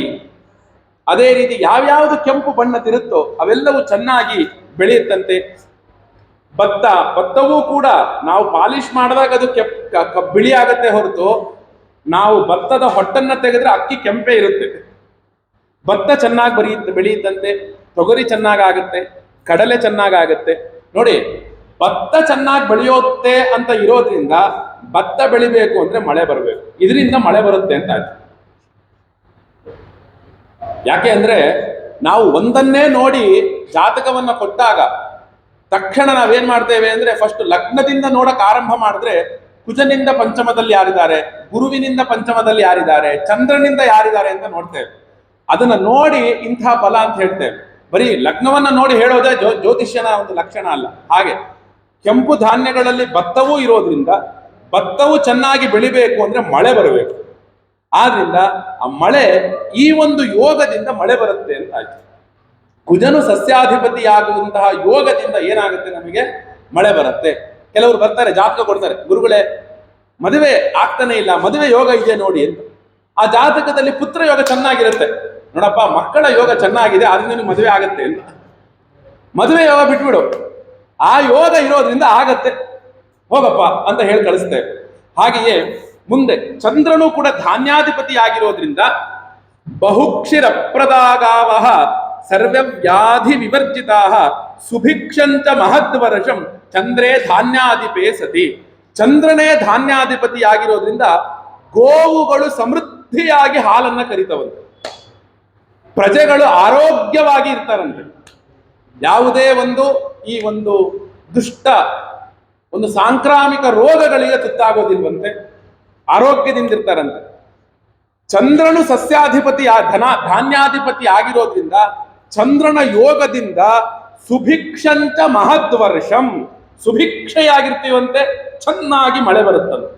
ಅದೇ ರೀತಿ ಯಾವ್ಯಾವುದು ಕೆಂಪು ಬಣ್ಣದಿರುತ್ತೋ ಅವೆಲ್ಲವೂ ಚೆನ್ನಾಗಿ ಬೆಳೆಯುತ್ತಂತೆ. ಭತ್ತವೂ ಕೂಡ ನಾವು ಪಾಲಿಶ್ ಮಾಡಿದಾಗ ಅದು ಬಿಳಿ ಆಗತ್ತೆ ಹೊರತು, ನಾವು ಭತ್ತದ ಹೊಟ್ಟನ್ನ ತೆಗೆದ್ರೆ ಅಕ್ಕಿ ಕೆಂಪೇ ಇರುತ್ತೆ. ಭತ್ತ ಚೆನ್ನಾಗಿ ಬೆಳೆಯುತ್ತಂತೆ, ತೊಗರಿ ಚೆನ್ನಾಗಾಗುತ್ತೆ, ಕಡಲೆ ಚೆನ್ನಾಗಾಗುತ್ತೆ. ನೋಡಿ, ಭತ್ತ ಚೆನ್ನಾಗಿ ಬೆಳೆಯುತ್ತೆ ಅಂತ ಇರೋದ್ರಿಂದ ಭತ್ತ ಬೆಳಿಬೇಕು ಅಂದ್ರೆ ಮಳೆ ಬರಬೇಕು, ಇದರಿಂದ ಮಳೆ ಬರುತ್ತೆ ಅಂತ ಆಯ್ತು. ಯಾಕೆ ಅಂದ್ರೆ ನಾವು ಒಂದನ್ನೇ ನೋಡಿ ಜಾತಕವನ್ನ ಕೊಟ್ಟಾಗ ತಕ್ಷಣ ನಾವೇನ್ ಮಾಡ್ತೇವೆ ಅಂದ್ರೆ ಫಸ್ಟ್ ಲಗ್ನದಿಂದ ನೋಡಕ್ ಆರಂಭ ಮಾಡಿದ್ರೆ ಕುಜನಿಂದ ಪಂಚಮದಲ್ಲಿ ಯಾರಿದ್ದಾರೆ, ಗುರುವಿನಿಂದ ಪಂಚಮದಲ್ಲಿ ಯಾರಿದ್ದಾರೆ, ಚಂದ್ರನಿಂದ ಯಾರಿದ್ದಾರೆ ಅಂತ ನೋಡ್ತೇವೆ. ಅದನ್ನ ನೋಡಿ ಇಂಥ ಫಲ ಅಂತ ಹೇಳ್ತೇವೆ. ಬರೀ ಲಗ್ನವನ್ನ ನೋಡಿ ಹೇಳೋದೇ ಜ್ಯೋತಿಷ್ಯನ ಒಂದು ಲಕ್ಷಣ ಅಲ್ಲ. ಹಾಗೆ ಕೆಂಪು ಧಾನ್ಯಗಳಲ್ಲಿ ಭತ್ತವೂ ಇರೋದ್ರಿಂದ ಭತ್ತವು ಚೆನ್ನಾಗಿ ಬೆಳಿಬೇಕು ಅಂದ್ರೆ ಮಳೆ ಬರಬೇಕು. ಆದ್ರಿಂದ ಆ ಮಳೆ, ಈ ಒಂದು ಯೋಗದಿಂದ ಮಳೆ ಬರುತ್ತೆ ಅಂತ ಆಯ್ತು. ಕುಜನು ಸಸ್ಯಾಧಿಪತಿಯಾಗುವಂತಹ ಯೋಗದಿಂದ ಏನಾಗುತ್ತೆ, ನಮಗೆ ಮಳೆ ಬರುತ್ತೆ. ಕೆಲವರು ಬರ್ತಾರೆ, ಜಾತಕ ಕೊಡ್ತಾರೆ, ಗುರುಗಳೇ ಮದುವೆ ಆಗ್ತಾನೆ ಇಲ್ಲ, ಮದುವೆ ಯೋಗ ಇದೆ ನೋಡಿ ಅಂತ. ಆ ಜಾತಕದಲ್ಲಿ ಪುತ್ರ ಯೋಗ ಚೆನ್ನಾಗಿರುತ್ತೆ, ನೋಡಪ್ಪ ಮಕ್ಕಳ ಯೋಗ ಚೆನ್ನಾಗಿದೆ, ಅದರಿಂದ ಮದುವೆ ಆಗತ್ತೆ ಅಂತ. ಮದುವೆ ಯೋಗ ಬಿಟ್ಬಿಡು, ಆ ಯೋಗ ಇರೋದ್ರಿಂದ ಆಗತ್ತೆ, ಹೋಗಪ್ಪ ಅಂತ ಹೇಳಿ ಕಳಿಸ್ತೇವೆ. ಹಾಗೆಯೇ ಮುಂದೆ ಚಂದ್ರನು ಕೂಡ ಧಾನ್ಯಾಧಿಪತಿ ಆಗಿರೋದ್ರಿಂದ ಬಹುಕ್ಷಿರಪ್ರದಾಗಾವಹ ಸರ್ವವ್ಯಾಧಿ ವಿವರ್ಜಿತಾ ಸುಭಿಕ್ಷಂಚ ಮಹದ್ವರ್ಷಂ ಚಂದ್ರೇ ಧಾನ್ಯಾಧಿಪೇ ಸತಿ. ಚಂದ್ರನೇ ಧಾನ್ಯಾಧಿಪತಿಯಾಗಿರೋದ್ರಿಂದ ಗೋವುಗಳು ಸಮೃದ್ಧಿಯಾಗಿ ಹಾಲನ್ನ ಕರಿತವಂತೆ, ಪ್ರಜೆಗಳು ಆರೋಗ್ಯವಾಗಿ ಇರ್ತಾರಂತೆ, ಯಾವುದೇ ಈ ಒಂದು ದುಷ್ಟ ಒಂದು ಸಾಂಕ್ರಾಮಿಕ ರೋಗಗಳಿಗೆ ತುತ್ತಾಗೋದಿಲ್ವಂತೆ, ಆರೋಗ್ಯದಿಂದ ಇರ್ತಾರಂತೆ. ಚಂದ್ರನು ಸಸ್ಯಾಧಿಪತಿ ಧಾನ್ಯಾಧಿಪತಿ ಆಗಿರೋದ್ರಿಂದ ಚಂದ್ರನ ಯೋಗದಿಂದ ಸುಭಿಕ್ಷಂಚ ಮಹದ್ವರ್ಷಂ, ಸುಭಿಕ್ಷೆಯಾಗಿರ್ತೀವಂತೆ, ಚೆನ್ನಾಗಿ ಮಳೆ ಬರುತ್ತಂತೆ,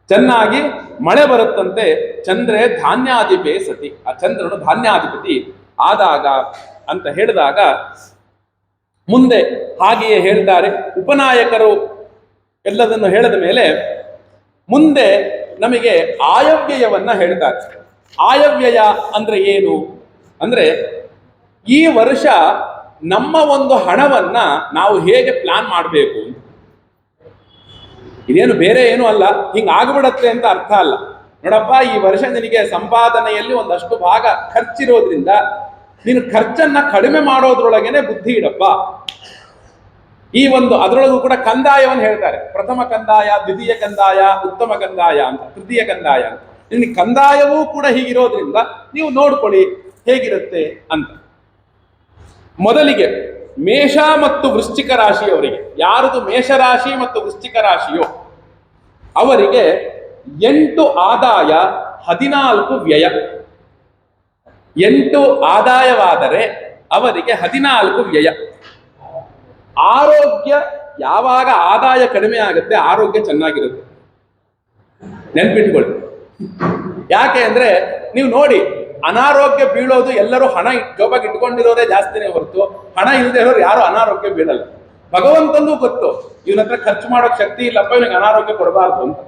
ಚೆನ್ನಾಗಿ ಮಳೆ ಬರುತ್ತಂತೆ. ಚಂದ್ರೇ ಧಾನ್ಯಾಧಿಪೇ ಸತಿ, ಆ ಚಂದ್ರನು ಧಾನ್ಯಾಧಿಪತಿ ಆದಾಗ ಅಂತ ಹೇಳಿದಾಗ ಮುಂದೆ ಹಾಗೆಯೇ ಹೇಳ್ತಾರೆ ಉಪನಾಯಕರು. ಎಲ್ಲದನ್ನು ಹೇಳಿದ ಮೇಲೆ ಮುಂದೆ ನಮಗೆ ಆಯವ್ಯಯವನ್ನ ಹೇಳ್ತಾರೆ. ಆಯವ್ಯಯ ಅಂದ್ರೆ ಏನು ಅಂದ್ರೆ, ಈ ವರ್ಷ ನಮ್ಮ ಒಂದು ಹಣವನ್ನ ನಾವು ಹೇಗೆ ಪ್ಲಾನ್ ಮಾಡಬೇಕು. ಇದೇನು ಬೇರೆ ಏನೂ ಅಲ್ಲ, ಹಿಂಗ ಆಗ್ಬಿಡತ್ತೆ ಅಂತ ಅರ್ಥ ಅಲ್ಲ. ನೋಡಪ್ಪ, ಈ ವರ್ಷ ನಿನಗೆ ಸಂಪಾದನೆಯಲ್ಲಿ ಒಂದಷ್ಟು ಭಾಗ ಖರ್ಚಿರೋದ್ರಿಂದ ನೀನು ಖರ್ಚನ್ನ ಕಡಿಮೆ ಮಾಡೋದ್ರೊಳಗೇನೆ ಬುದ್ಧಿ ಇಡಪ್ಪ. ಈ ಒಂದು ಅದರೊಳಗೂ ಕೂಡ ಕಂದಾಯವನ್ನು ಹೇಳ್ತಾರೆ. ಪ್ರಥಮ ಕಂದಾಯ, ದ್ವಿತೀಯ ಕಂದಾಯ, ಉತ್ತಮ ಕಂದಾಯ ಅಂತ, ತೃತೀಯ ಕಂದಾಯ ಅಂತ. ನಿಮಗೆ ಕಂದಾಯವೂ ಕೂಡ ಹೀಗಿರೋದ್ರಿಂದ ನೀವು ನೋಡ್ಕೊಳ್ಳಿ ಹೇಗಿರುತ್ತೆ ಅಂತ. ಮೊದಲಿಗೆ ಮೇಷ ಮತ್ತು ವೃಶ್ಚಿಕ ರಾಶಿಯವರಿಗೆ, ಯಾರದು ಮೇಷರಾಶಿ ಮತ್ತು ವೃಶ್ಚಿಕ ರಾಶಿಯೋ ಅವರಿಗೆ 8 ಆದಾಯ 14 ವ್ಯಯ. 8 ಆದಾಯವಾದರೆ ಅವರಿಗೆ 14 ವ್ಯಯ. ಆರೋಗ್ಯ ಯಾವಾಗ ಆದಾಯ ಕಡಿಮೆ ಆಗುತ್ತೆ ಆರೋಗ್ಯ ಚೆನ್ನಾಗಿರುತ್ತೆ, ನೆನ್ಪಿಟ್ಕೊಳ್ಳಿ. ಯಾಕೆ ಅಂದ್ರೆ ನೀವು ನೋಡಿ, ಅನಾರೋಗ್ಯ ಬೀಳೋದು ಎಲ್ಲರೂ ಹಣ ಜೋಬಾಗಿ ಇಟ್ಕೊಂಡಿರೋದೇ ಜಾಸ್ತಿನೇ ಹೊರತು ಹಣ ಇಲ್ಲದೆ ಇರೋರು ಯಾರು ಅನಾರೋಗ್ಯ ಬೀಳಲ್ಲ. ಭಗವಂತಂದು ಗೊತ್ತು, ಇವನ ಹತ್ರ ಖರ್ಚು ಮಾಡೋಕ್ ಶಕ್ತಿ ಇಲ್ಲಪ್ಪ, ಇವನಿಗೆ ಅನಾರೋಗ್ಯ ಕೊಡಬಾರ್ದು ಅಂತ.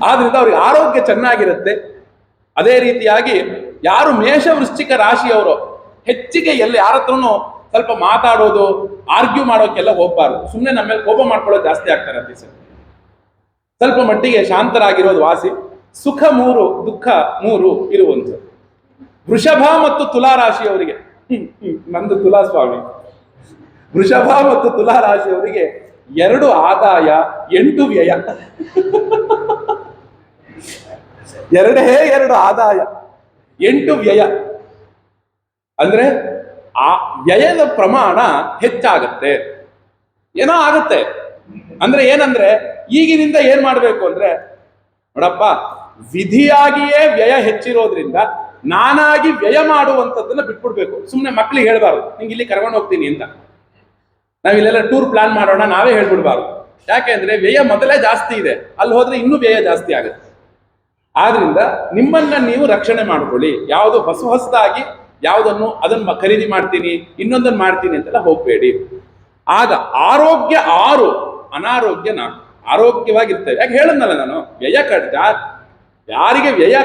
ಆದ್ರಿಂದ ಅವ್ರಿಗೆ ಆರೋಗ್ಯ ಚೆನ್ನಾಗಿರುತ್ತೆ. ಅದೇ ರೀತಿಯಾಗಿ ಯಾರು ಮೇಷ ವೃಶ್ಚಿಕ ರಾಶಿಯವರು ಹೆಚ್ಚಿಗೆ ಎಲ್ಲಿ ಯಾರ ಹತ್ರನು ಸ್ವಲ್ಪ ಮಾತಾಡೋದು, ಆರ್ಗ್ಯೂ ಮಾಡೋಕೆಲ್ಲ ಹೋಗ್ಬಾರ್ದು. ಸುಮ್ಮನೆ ನಮ್ಮ ಮೇಲೆ ಕೋಪ ಮಾಡ್ಕೊಳ್ಳೋದು ಜಾಸ್ತಿ ಆಗ್ತಾರೆ ಅಂತ. ಸ್ವಲ್ಪ ಮಟ್ಟಿಗೆ ಶಾಂತರಾಗಿರೋದು ವಾಸಿ. ಸುಖ 3 ದುಃಖ 3 ಇರುವಂಥದ್ದು. ವೃಷಭ ಮತ್ತು ತುಲಾ ರಾಶಿಯವರಿಗೆ, ನಂದು ತುಲಾ ಸ್ವಾಮಿ, ವೃಷಭ ಮತ್ತು ತುಲಾ ರಾಶಿಯವರಿಗೆ 2 ಆದಾಯ 8 ವ್ಯಯ. 2 ಆದಾಯ 8 ವ್ಯಯ ಅಂದ್ರೆ ಆ ವ್ಯಯದ ಪ್ರಮಾಣ ಹೆಚ್ಚಾಗತ್ತೆ. ಏನೋ ಆಗುತ್ತೆ ಅಂದ್ರೆ ಏನಂದ್ರೆ, ಈಗಿನಿಂದ ಏನ್ ಮಾಡ್ಬೇಕು ಅಂದ್ರೆ, ನೋಡಪ್ಪ, ವಿಧಿಯಾಗಿಯೇ ವ್ಯಯ ಹೆಚ್ಚಿರೋದ್ರಿಂದ ನಾನಾಗಿ ವ್ಯಯ ಮಾಡುವಂಥದ್ದನ್ನ ಬಿಟ್ಬಿಡ್ಬೇಕು. ಸುಮ್ಮನೆ ಮಕ್ಳಿಗೆ ಹೇಳ್ಬಾರ್ದು, ನಿಂಗೆ ಇಲ್ಲಿ ಕರ್ಕೊಂಡು ಹೋಗ್ತೀನಿ ಅಂತ. ನಾವಿಲ್ಲೆಲ್ಲ ಟೂರ್ ಪ್ಲಾನ್ ಮಾಡೋಣ ನಾವೇ ಹೇಳ್ಬಿಡ್ಬಾರ್ದು. ಯಾಕೆಂದ್ರೆ ವ್ಯಯ ಮೊದಲೇ ಜಾಸ್ತಿ ಇದೆ, ಅಲ್ಲಿ ಹೋದ್ರೆ ಇನ್ನೂ ವ್ಯಯ ಜಾಸ್ತಿ ಆಗುತ್ತೆ. ಆದ್ರಿಂದ ನಿಮ್ಮನ್ನ ನೀವು ರಕ್ಷಣೆ ಮಾಡ್ಕೊಳ್ಳಿ. ಯಾವುದು ಹೊಸದಾಗಿ ಯಾವುದನ್ನು ಅದನ್ನ ಖರೀದಿ ಮಾಡ್ತೀನಿ, ಇನ್ನೊಂದನ್ನು ಮಾಡ್ತೀನಿ ಅಂತೆಲ್ಲ ಹೋಗ್ಬೇಡಿ. ಆಗ ಆರೋಗ್ಯ 6, ಅನಾರೋಗ್ಯ 4. ಆರೋಗ್ಯವಾಗಿರ್ತೇವೆ. ಯಾಕೆ ಹೇಳದ್ನಲ್ಲ ನಾನು, ವ್ಯಯ ಯಾರಿಗೆ ವ್ಯಯ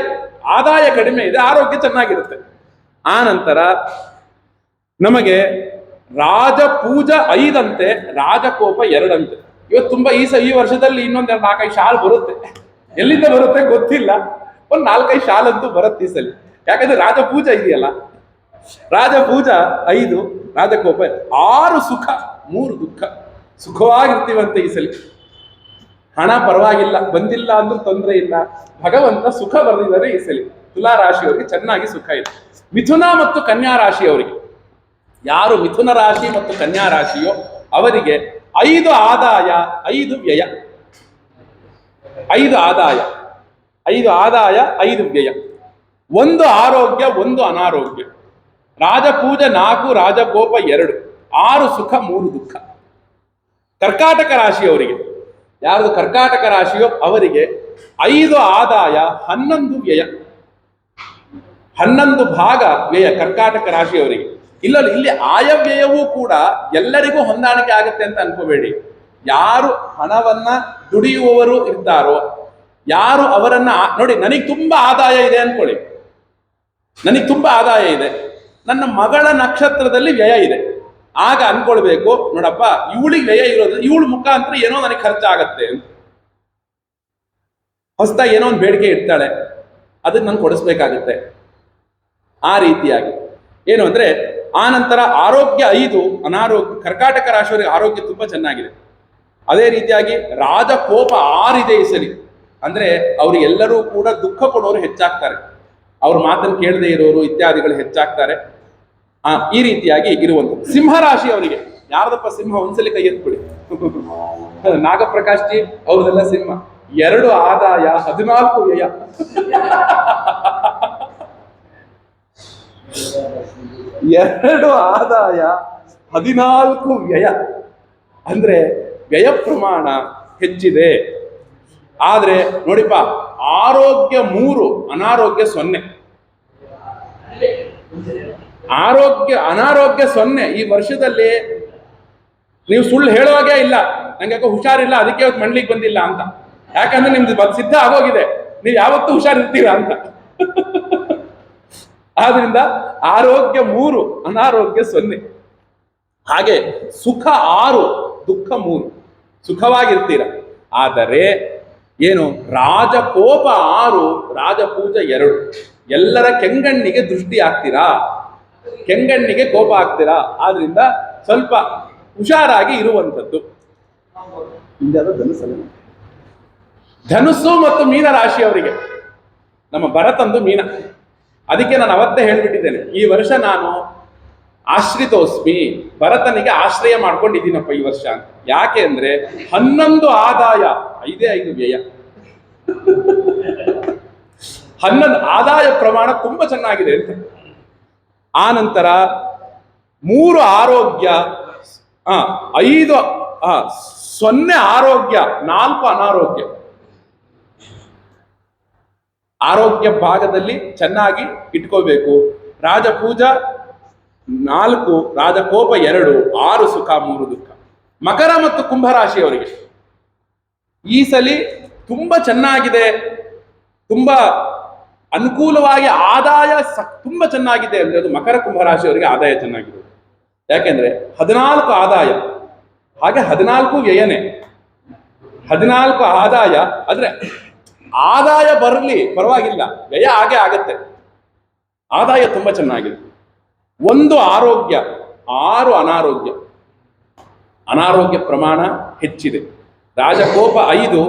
ಆದಾಯ ಕಡಿಮೆ ಇದೆ ಆರೋಗ್ಯ ಚೆನ್ನಾಗಿರುತ್ತೆ. ಆ ನಂತರ ನಮಗೆ ರಾಜಪೂಜ 5 ಅಂತೆ, ರಾಜಕೋಪ 2 ಅಂತೆ. ಇವತ್ತು ತುಂಬಾ ಈ ವರ್ಷದಲ್ಲಿ ಇನ್ನೊಂದು 4-5 ಶಾಲ್ ಬರುತ್ತೆ. ಎಲ್ಲಿಂದ ಬರುತ್ತೆ ಗೊತ್ತಿಲ್ಲ, ಒಂದು 4-5 ಶಾಲ್ ಅಂತೂ ಬರುತ್ತೆ ಈ ಸಲ. ಯಾಕಂದ್ರೆ ರಾಜಪೂಜ ಇದೆಯಲ್ಲ, ರಾಜಪೂಜ 5, ರಾಜಕೋಪ 6, ಸುಖ 3 ದುಃಖ. ಸುಖವಾಗಿರ್ತೀವಂತೆ ಈ ಸಲ. ಹಣ ಪರವಾಗಿಲ್ಲ, ಬಂದಿಲ್ಲ ಅಂದ್ರೂ ತೊಂದರೆ ಇಲ್ಲ, ಭಗವಂತ ಸುಖ ಬರೆದಿದ್ದಾರೆ ಈ ಸಲ. ತುಲಾ ರಾಶಿಯವರಿಗೆ ಚೆನ್ನಾಗಿ ಸುಖ ಇದೆ. ಮಿಥುನ ಮತ್ತು ಕನ್ಯಾ ರಾಶಿಯವರಿಗೆ, ಯಾರು ಮಿಥುನ ರಾಶಿ ಮತ್ತು ಕನ್ಯಾ ರಾಶಿಯೋ ಅವರಿಗೆ 5 ಆದಾಯ 5 ವ್ಯಯ. 5 ಆದಾಯ 5 ವ್ಯಯ. 1 ಆರೋಗ್ಯ 1 ಅನಾರೋಗ್ಯ. ರಾಜಪೂಜ 4, ರಾಜಕೋಪ 2, 6 ಸುಖ 3 ದುಃಖ. ಕರ್ಕಾಟಕ ರಾಶಿಯವರಿಗೆ, ಯಾರ್ದು ಕರ್ಕಾಟಕ ರಾಶಿಯೋ ಅವರಿಗೆ 5 ಆದಾಯ 11 ವ್ಯಯ. 11 ಭಾಗ ವ್ಯಯ ಕರ್ಕಾಟಕ ರಾಶಿಯವರಿಗೆ. ಇಲ್ಲಿ ಆಯವ್ಯಯವೂ ಕೂಡ ಎಲ್ಲರಿಗೂ ಹೊಂದಾಣಿಕೆ ಆಗುತ್ತೆ ಅಂತ ಅನ್ಕೋಬೇಡಿ. ಯಾರು ಹಣವನ್ನ ದುಡಿಯುವವರು ಇರ್ತಾರೋ, ಯಾರು ಅವರನ್ನ ನೋಡಿ, ನನಗೆ ತುಂಬಾ ಆದಾಯ ಇದೆ ಅನ್ಕೊಳ್ಳಿ, ನನಗೆ ತುಂಬಾ ಆದಾಯ ಇದೆ, ನನ್ನ ಮಗಳ ನಕ್ಷತ್ರದಲ್ಲಿ ವ್ಯಯ ಇದೆ. ಆಗ ಅನ್ಕೊಳ್ಬೇಕು, ನೋಡಪ್ಪ, ಇವಳಿಗೆ ವ್ಯಯ ಇರೋದು, ಇವಳ ಮುಖಾಂತರ ಏನೋ ನನಗೆ ಖರ್ಚಾಗತ್ತೆ ಅಂತ. ಹೊಸದಾಗಿ ಏನೋ ಒಂದು ಬೇಡಿಕೆ ಇಡ್ತಾಳೆ, ಅದನ್ನ ನಾನು ಕೊಡಿಸ್ಬೇಕಾಗತ್ತೆ. ಆ ರೀತಿಯಾಗಿ ಏನು ಅಂದ್ರೆ ಆ ನಂತರ ಆರೋಗ್ಯ 5, ಅನಾರೋಗ್ಯ. ಕರ್ಕಾಟಕ ರಾಶಿಯವರಿಗೆ ಆರೋಗ್ಯ ತುಂಬಾ ಚೆನ್ನಾಗಿದೆ. ಅದೇ ರೀತಿಯಾಗಿ ರಾಜಕೋಪ 6 ಇದೆ ಈ ಸಲಿ. ಅಂದ್ರೆ ಅವರಿಗೆಲ್ಲರೂ ಕೂಡ ದುಃಖ ಕೊಡೋರು ಹೆಚ್ಚಾಗ್ತಾರೆ, ಅವ್ರ ಮಾತನ್ನು ಕೇಳದೆ ಇರೋರು ಇತ್ಯಾದಿಗಳು ಹೆಚ್ಚಾಗ್ತಾರೆ. ಈ ರೀತಿಯಾಗಿ ಇರುವಂಥದ್ದು. ಸಿಂಹರಾಶಿ ಅವರಿಗೆ ಯಾರ್ದಪ್ಪ ಸಿಂಹ? ಒಂದ್ಸಲಿ ಕೈ ಎತ್ಬಿಡಿ. ನಾಗಪ್ರಕಾಶ್ ಜಿ ಅವ್ರದೆಲ್ಲ ಸಿಂಹ. 2 ಆದಾಯ 14 ವ್ಯಯ. ಎರಡು ಆದಾಯ 14 ವ್ಯಯ. ಅಂದ್ರೆ ವ್ಯಯ ಪ್ರಮಾಣ ಹೆಚ್ಚಿದೆ. ಆದ್ರೆ ನೋಡಿಪ್ಪ, ಆರೋಗ್ಯ 3, ಅನಾರೋಗ್ಯ 0. ಅನಾರೋಗ್ಯ 0 ಈ ವರ್ಷದಲ್ಲಿ. ನೀವು ಸುಳ್ಳು ಹೇಳುವಾಗೇ ಇಲ್ಲ, ನಂಗೆ ಯಾಕೋ ಹುಷಾರಿಲ್ಲ ಅದಕ್ಕೆ ಇವತ್ತು ಮಂಡ್ಲಿಕ್ಕೆ ಬಂದಿಲ್ಲ ಅಂತ. ಯಾಕಂದ್ರೆ ನಿಮ್ದು ಸಿದ್ಧ ಆಗೋಗಿದೆ, ನೀವು ಯಾವತ್ತೂ ಹುಷಾರಿರ್ತೀರಾ ಅಂತ. ಆದ್ರಿಂದ ಆರೋಗ್ಯ 3, ಅನಾರೋಗ್ಯ 0. ಹಾಗೆ ಸುಖ 6, ದುಃಖ 3. ಸುಖವಾಗಿರ್ತೀರ. ಆದರೆ ಏನು, ರಾಜಕೋಪ 6, ರಾಜಪೂಜೆ 2. ಎಲ್ಲರ ಕೆಂಗಣ್ಣಿಗೆ ದೃಷ್ಟಿ ಆಗ್ತೀರಾ, ಕೆಂಗಣ್ಣಿಗೆ ಕೋಪ ಆಗ್ತೀರಾ. ಆದ್ರಿಂದ ಸ್ವಲ್ಪ ಹುಷಾರಾಗಿ ಇರುವಂಥದ್ದು. ಧನುಸ್ಸು ಮತ್ತು ಮೀನ ರಾಶಿಯವರಿಗೆ, ನಮ್ಮ ಭರತಂದು ಮೀನ. ಅದಕ್ಕೆ ನಾನು ಅವತ್ತೇ ಹೇಳ್ಬಿಟ್ಟಿದ್ದೇನೆ, ಈ ವರ್ಷ ನಾನು ಆಶ್ರಿತೋಸ್ಮಿ, ಭರತನಿಗೆ ಆಶ್ರಯ ಮಾಡ್ಕೊಂಡಿದ್ದೀನಪ್ಪ ಈ ವರ್ಷ ಅಂತ. ಯಾಕೆ ಅಂದ್ರೆ 11 ಆದಾಯ 5 ವ್ಯಯ. 11 ಆದಾಯ ಪ್ರಮಾಣ ತುಂಬಾ ಚೆನ್ನಾಗಿದೆ ಅಂತ. ಆ ನಂತರ 3 ಆರೋಗ್ಯ, 5 0 ಆರೋಗ್ಯ, 4 ಅನಾರೋಗ್ಯ. ಆರೋಗ್ಯ ಭಾಗದಲ್ಲಿ ಚೆನ್ನಾಗಿ ಇಟ್ಕೋಬೇಕು. ರಾಜಪೂಜಾ 4, ರಾಜಕೋಪ 2, 6 ಸುಖ 3 ದುಃಖ. ಮಕರ ಮತ್ತು ಕುಂಭರಾಶಿಯವರಿಗೆ ಈ ಸಲಿ ತುಂಬಾ ಚೆನ್ನಾಗಿದೆ, ತುಂಬಾ ಅನುಕೂಲವಾಗಿ ಆದಾಯ ತುಂಬಾ ಚೆನ್ನಾಗಿದೆ. ಅಂದ್ರೆ ಅದು ಮಕರ ಕುಂಭರಾಶಿಯವರಿಗೆ ಆದಾಯ ಚೆನ್ನಾಗಿದೆ. ಯಾಕೆಂದ್ರೆ 14 ಆದಾಯ, ಹಾಗೆ 14 ವ್ಯಯನೆ. 14 ಆದಾಯ ಆದ್ರೆ ಆದಾಯ ಬರಲಿ ಪರವಾಗಿಲ್ಲ, ವ್ಯಯ ಹಾಗೆ ಆಗತ್ತೆ. ಆದಾಯ ತುಂಬಾ ಚೆನ್ನಾಗಿದೆ. 1 ಆರೋಗ್ಯ, 6 ಅನಾರೋಗ್ಯ. ಅನಾರೋಗ್ಯ ಪ್ರಮಾಣ ಹೆಚ್ಚಿದೆ. ರಾಜಕೋಪ 5,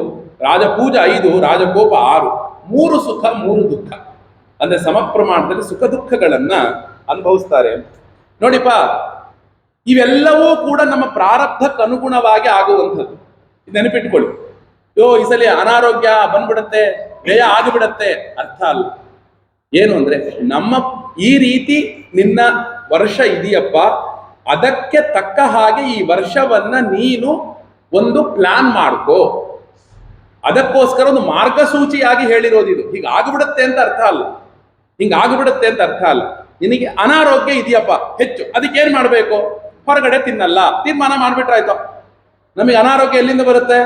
ರಾಜಪೂಜೆ 5, ರಾಜಕೋಪ 6, 3 ಸುಖ 3 ದುಃಖ. ಅಂದ್ರೆ ಸಮ ಪ್ರಮಾಣದಲ್ಲಿ ಸುಖ ದುಃಖಗಳನ್ನ ಅನುಭವಿಸ್ತಾರೆ. ನೋಡಿಪ್ಪ, ಇವೆಲ್ಲವೂ ಕೂಡ ನಮ್ಮ ಪ್ರಾರಬ್ಧಕ್ಕೆ ಅನುಗುಣವಾಗಿ ಆಗುವಂಥದ್ದು. ನೆನಪಿಟ್ಕೊಳ್ಳಿ. ಈ ಸಲ ಅನಾರೋಗ್ಯ ಬಂದ್ಬಿಡತ್ತೆ, ವ್ಯಯ ಆಗಿಬಿಡತ್ತೆ, ಅರ್ಥ ಅಲ್ಲ. ಏನು ಅಂದ್ರೆ ನಮ್ಮ ಈ ರೀತಿ ನಿನ್ನ ವರ್ಷ ಇದೆಯಪ್ಪ, ಅದಕ್ಕೆ ತಕ್ಕ ಹಾಗೆ ಈ ವರ್ಷವನ್ನ ನೀನು ಒಂದು ಪ್ಲಾನ್ ಮಾಡ್ಕೋ. ಅದಕ್ಕೋಸ್ಕರ ಒಂದು ಮಾರ್ಗಸೂಚಿಯಾಗಿ ಹೇಳಿರೋದಿದು. ಹೀಗಾಗ್ಬಿಡತ್ತೆ ಅಂತ ಅರ್ಥ ಅಲ್ಲ, ಹಿಂಗಾಗ್ಬಿಡತ್ತೆ ಅಂತ ಅರ್ಥ ಅಲ್ಲ. ನಿನಗೆ ಅನಾರೋಗ್ಯ ಇದೆಯಪ್ಪ ಹೆಚ್ಚು, ಅದಕ್ಕೇನ್ ಮಾಡ್ಬೇಕು? ಹೊರಗಡೆ ತಿನ್ನಲ್ಲ, ತೀರ್ಮಾನ ಮಾಡ್ಬಿಟ್ರಾಯ್ತು. ನಮಗೆ ಅನಾರೋಗ್ಯ ಎಲ್ಲಿಂದ ಬರುತ್ತೆ?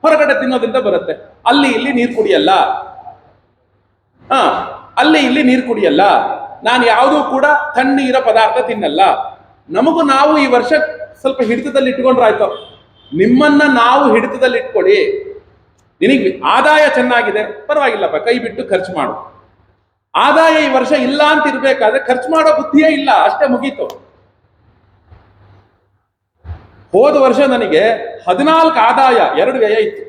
ಹೊರಗಡೆ ತಿನ್ನೋದ್ರಿಂದ ಬರುತ್ತೆ. ಅಲ್ಲಿ ಇಲ್ಲಿ ನೀರು ಕುಡಿಯಲ್ಲ, ಅಲ್ಲಿ ಇಲ್ಲಿ ನೀರು ಕುಡಿಯಲ್ಲ, ನಾನು ಯಾವುದೂ ಕೂಡ ತಣ್ಣೀರ ಪದಾರ್ಥ ತಿನ್ನಲ್ಲ. ನಮಗೂ ನಾವು ಈ ವರ್ಷ ಸ್ವಲ್ಪ ಹಿಡಿತದಲ್ಲಿ ಇಟ್ಕೊಂಡ್ರಾಯ್ತು. ನಿಮ್ಮನ್ನ ನಾವು ಹಿಡಿತದಲ್ಲಿ ಇಟ್ಕೊಳ್ಳಿ. ನಿನಗೆ ಆದಾಯ ಚೆನ್ನಾಗಿದೆ, ಪರವಾಗಿಲ್ಲಪ್ಪ, ಕೈ ಬಿಟ್ಟು ಖರ್ಚು ಮಾಡು. ಆದಾಯ ಈ ವರ್ಷ ಇಲ್ಲ ಅಂತ ಇರ್ಬೇಕಾದ್ರೆ ಖರ್ಚು ಮಾಡೋ ಬುದ್ಧಿಯೇ ಇಲ್ಲ, ಅಷ್ಟೇ ಮುಗೀತು. ಹೋದ ವರ್ಷ ನನಗೆ 14 ಆದಾಯ 2 ವ್ಯಯ ಇತ್ತು.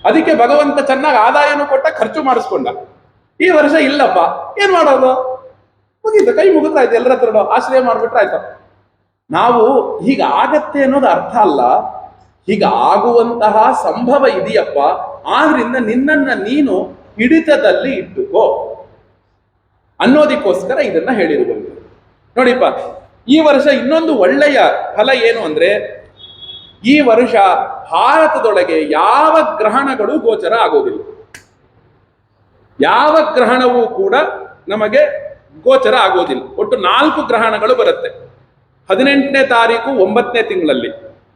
ಅದಕ್ಕೆ ಭಗವಂತ ಚೆನ್ನಾಗಿ ಆದಾಯನೂ ಕೊಟ್ಟ, ಖರ್ಚು ಮಾಡಿಸ್ಕೊಂಡ. ಈ ವರ್ಷ ಇಲ್ಲಪ್ಪ, ಏನ್ ಮಾಡೋದು? ಮುಗೀತು, ಕೈ ಮುಗಿದ್ರಾಯ್ತು, ಎಲ್ಲರ ಹತ್ರ ಆಶ್ರಯ ಮಾಡ್ಬಿಟ್ರಾಯ್ತು. ನಾವು ಹೀಗಾಗತ್ತೆ ಅನ್ನೋದು ಅರ್ಥ ಅಲ್ಲ, ಹೀಗಾಗುವಂತಹ ಸಂಭವ ಇದೆಯಪ್ಪ. ಆದ್ರಿಂದ ನಿನ್ನನ್ನ ನೀನು ಹಿಡಿತದಲ್ಲಿ ಇಟ್ಟುಕೋ ಅನ್ನೋದಕ್ಕೋಸ್ಕರ ಇದನ್ನ ಹೇಳಿರುವಂಥದ್ದು. ನೋಡಿಪ್ಪ, ಈ ವರ್ಷ ಇನ್ನೊಂದು ಒಳ್ಳೆಯ ಫಲ ಏನು ಅಂದ್ರೆ, ಈ ವರ್ಷ ಭಾರತದೊಳಗೆ ಯಾವ ಗ್ರಹಣಗಳು ಗೋಚರ ಆಗೋದಿಲ್ಲ. ಯಾವ ಗ್ರಹಣವೂ ಕೂಡ ನಮಗೆ ಗೋಚರ ಆಗೋದಿಲ್ಲ. ಒಟ್ಟು 4 ಗ್ರಹಣಗಳು ಬರುತ್ತೆ. 18ನೇ ತಾರೀಕು 9ನೇ ತಿಂಗಳಲ್ಲಿ,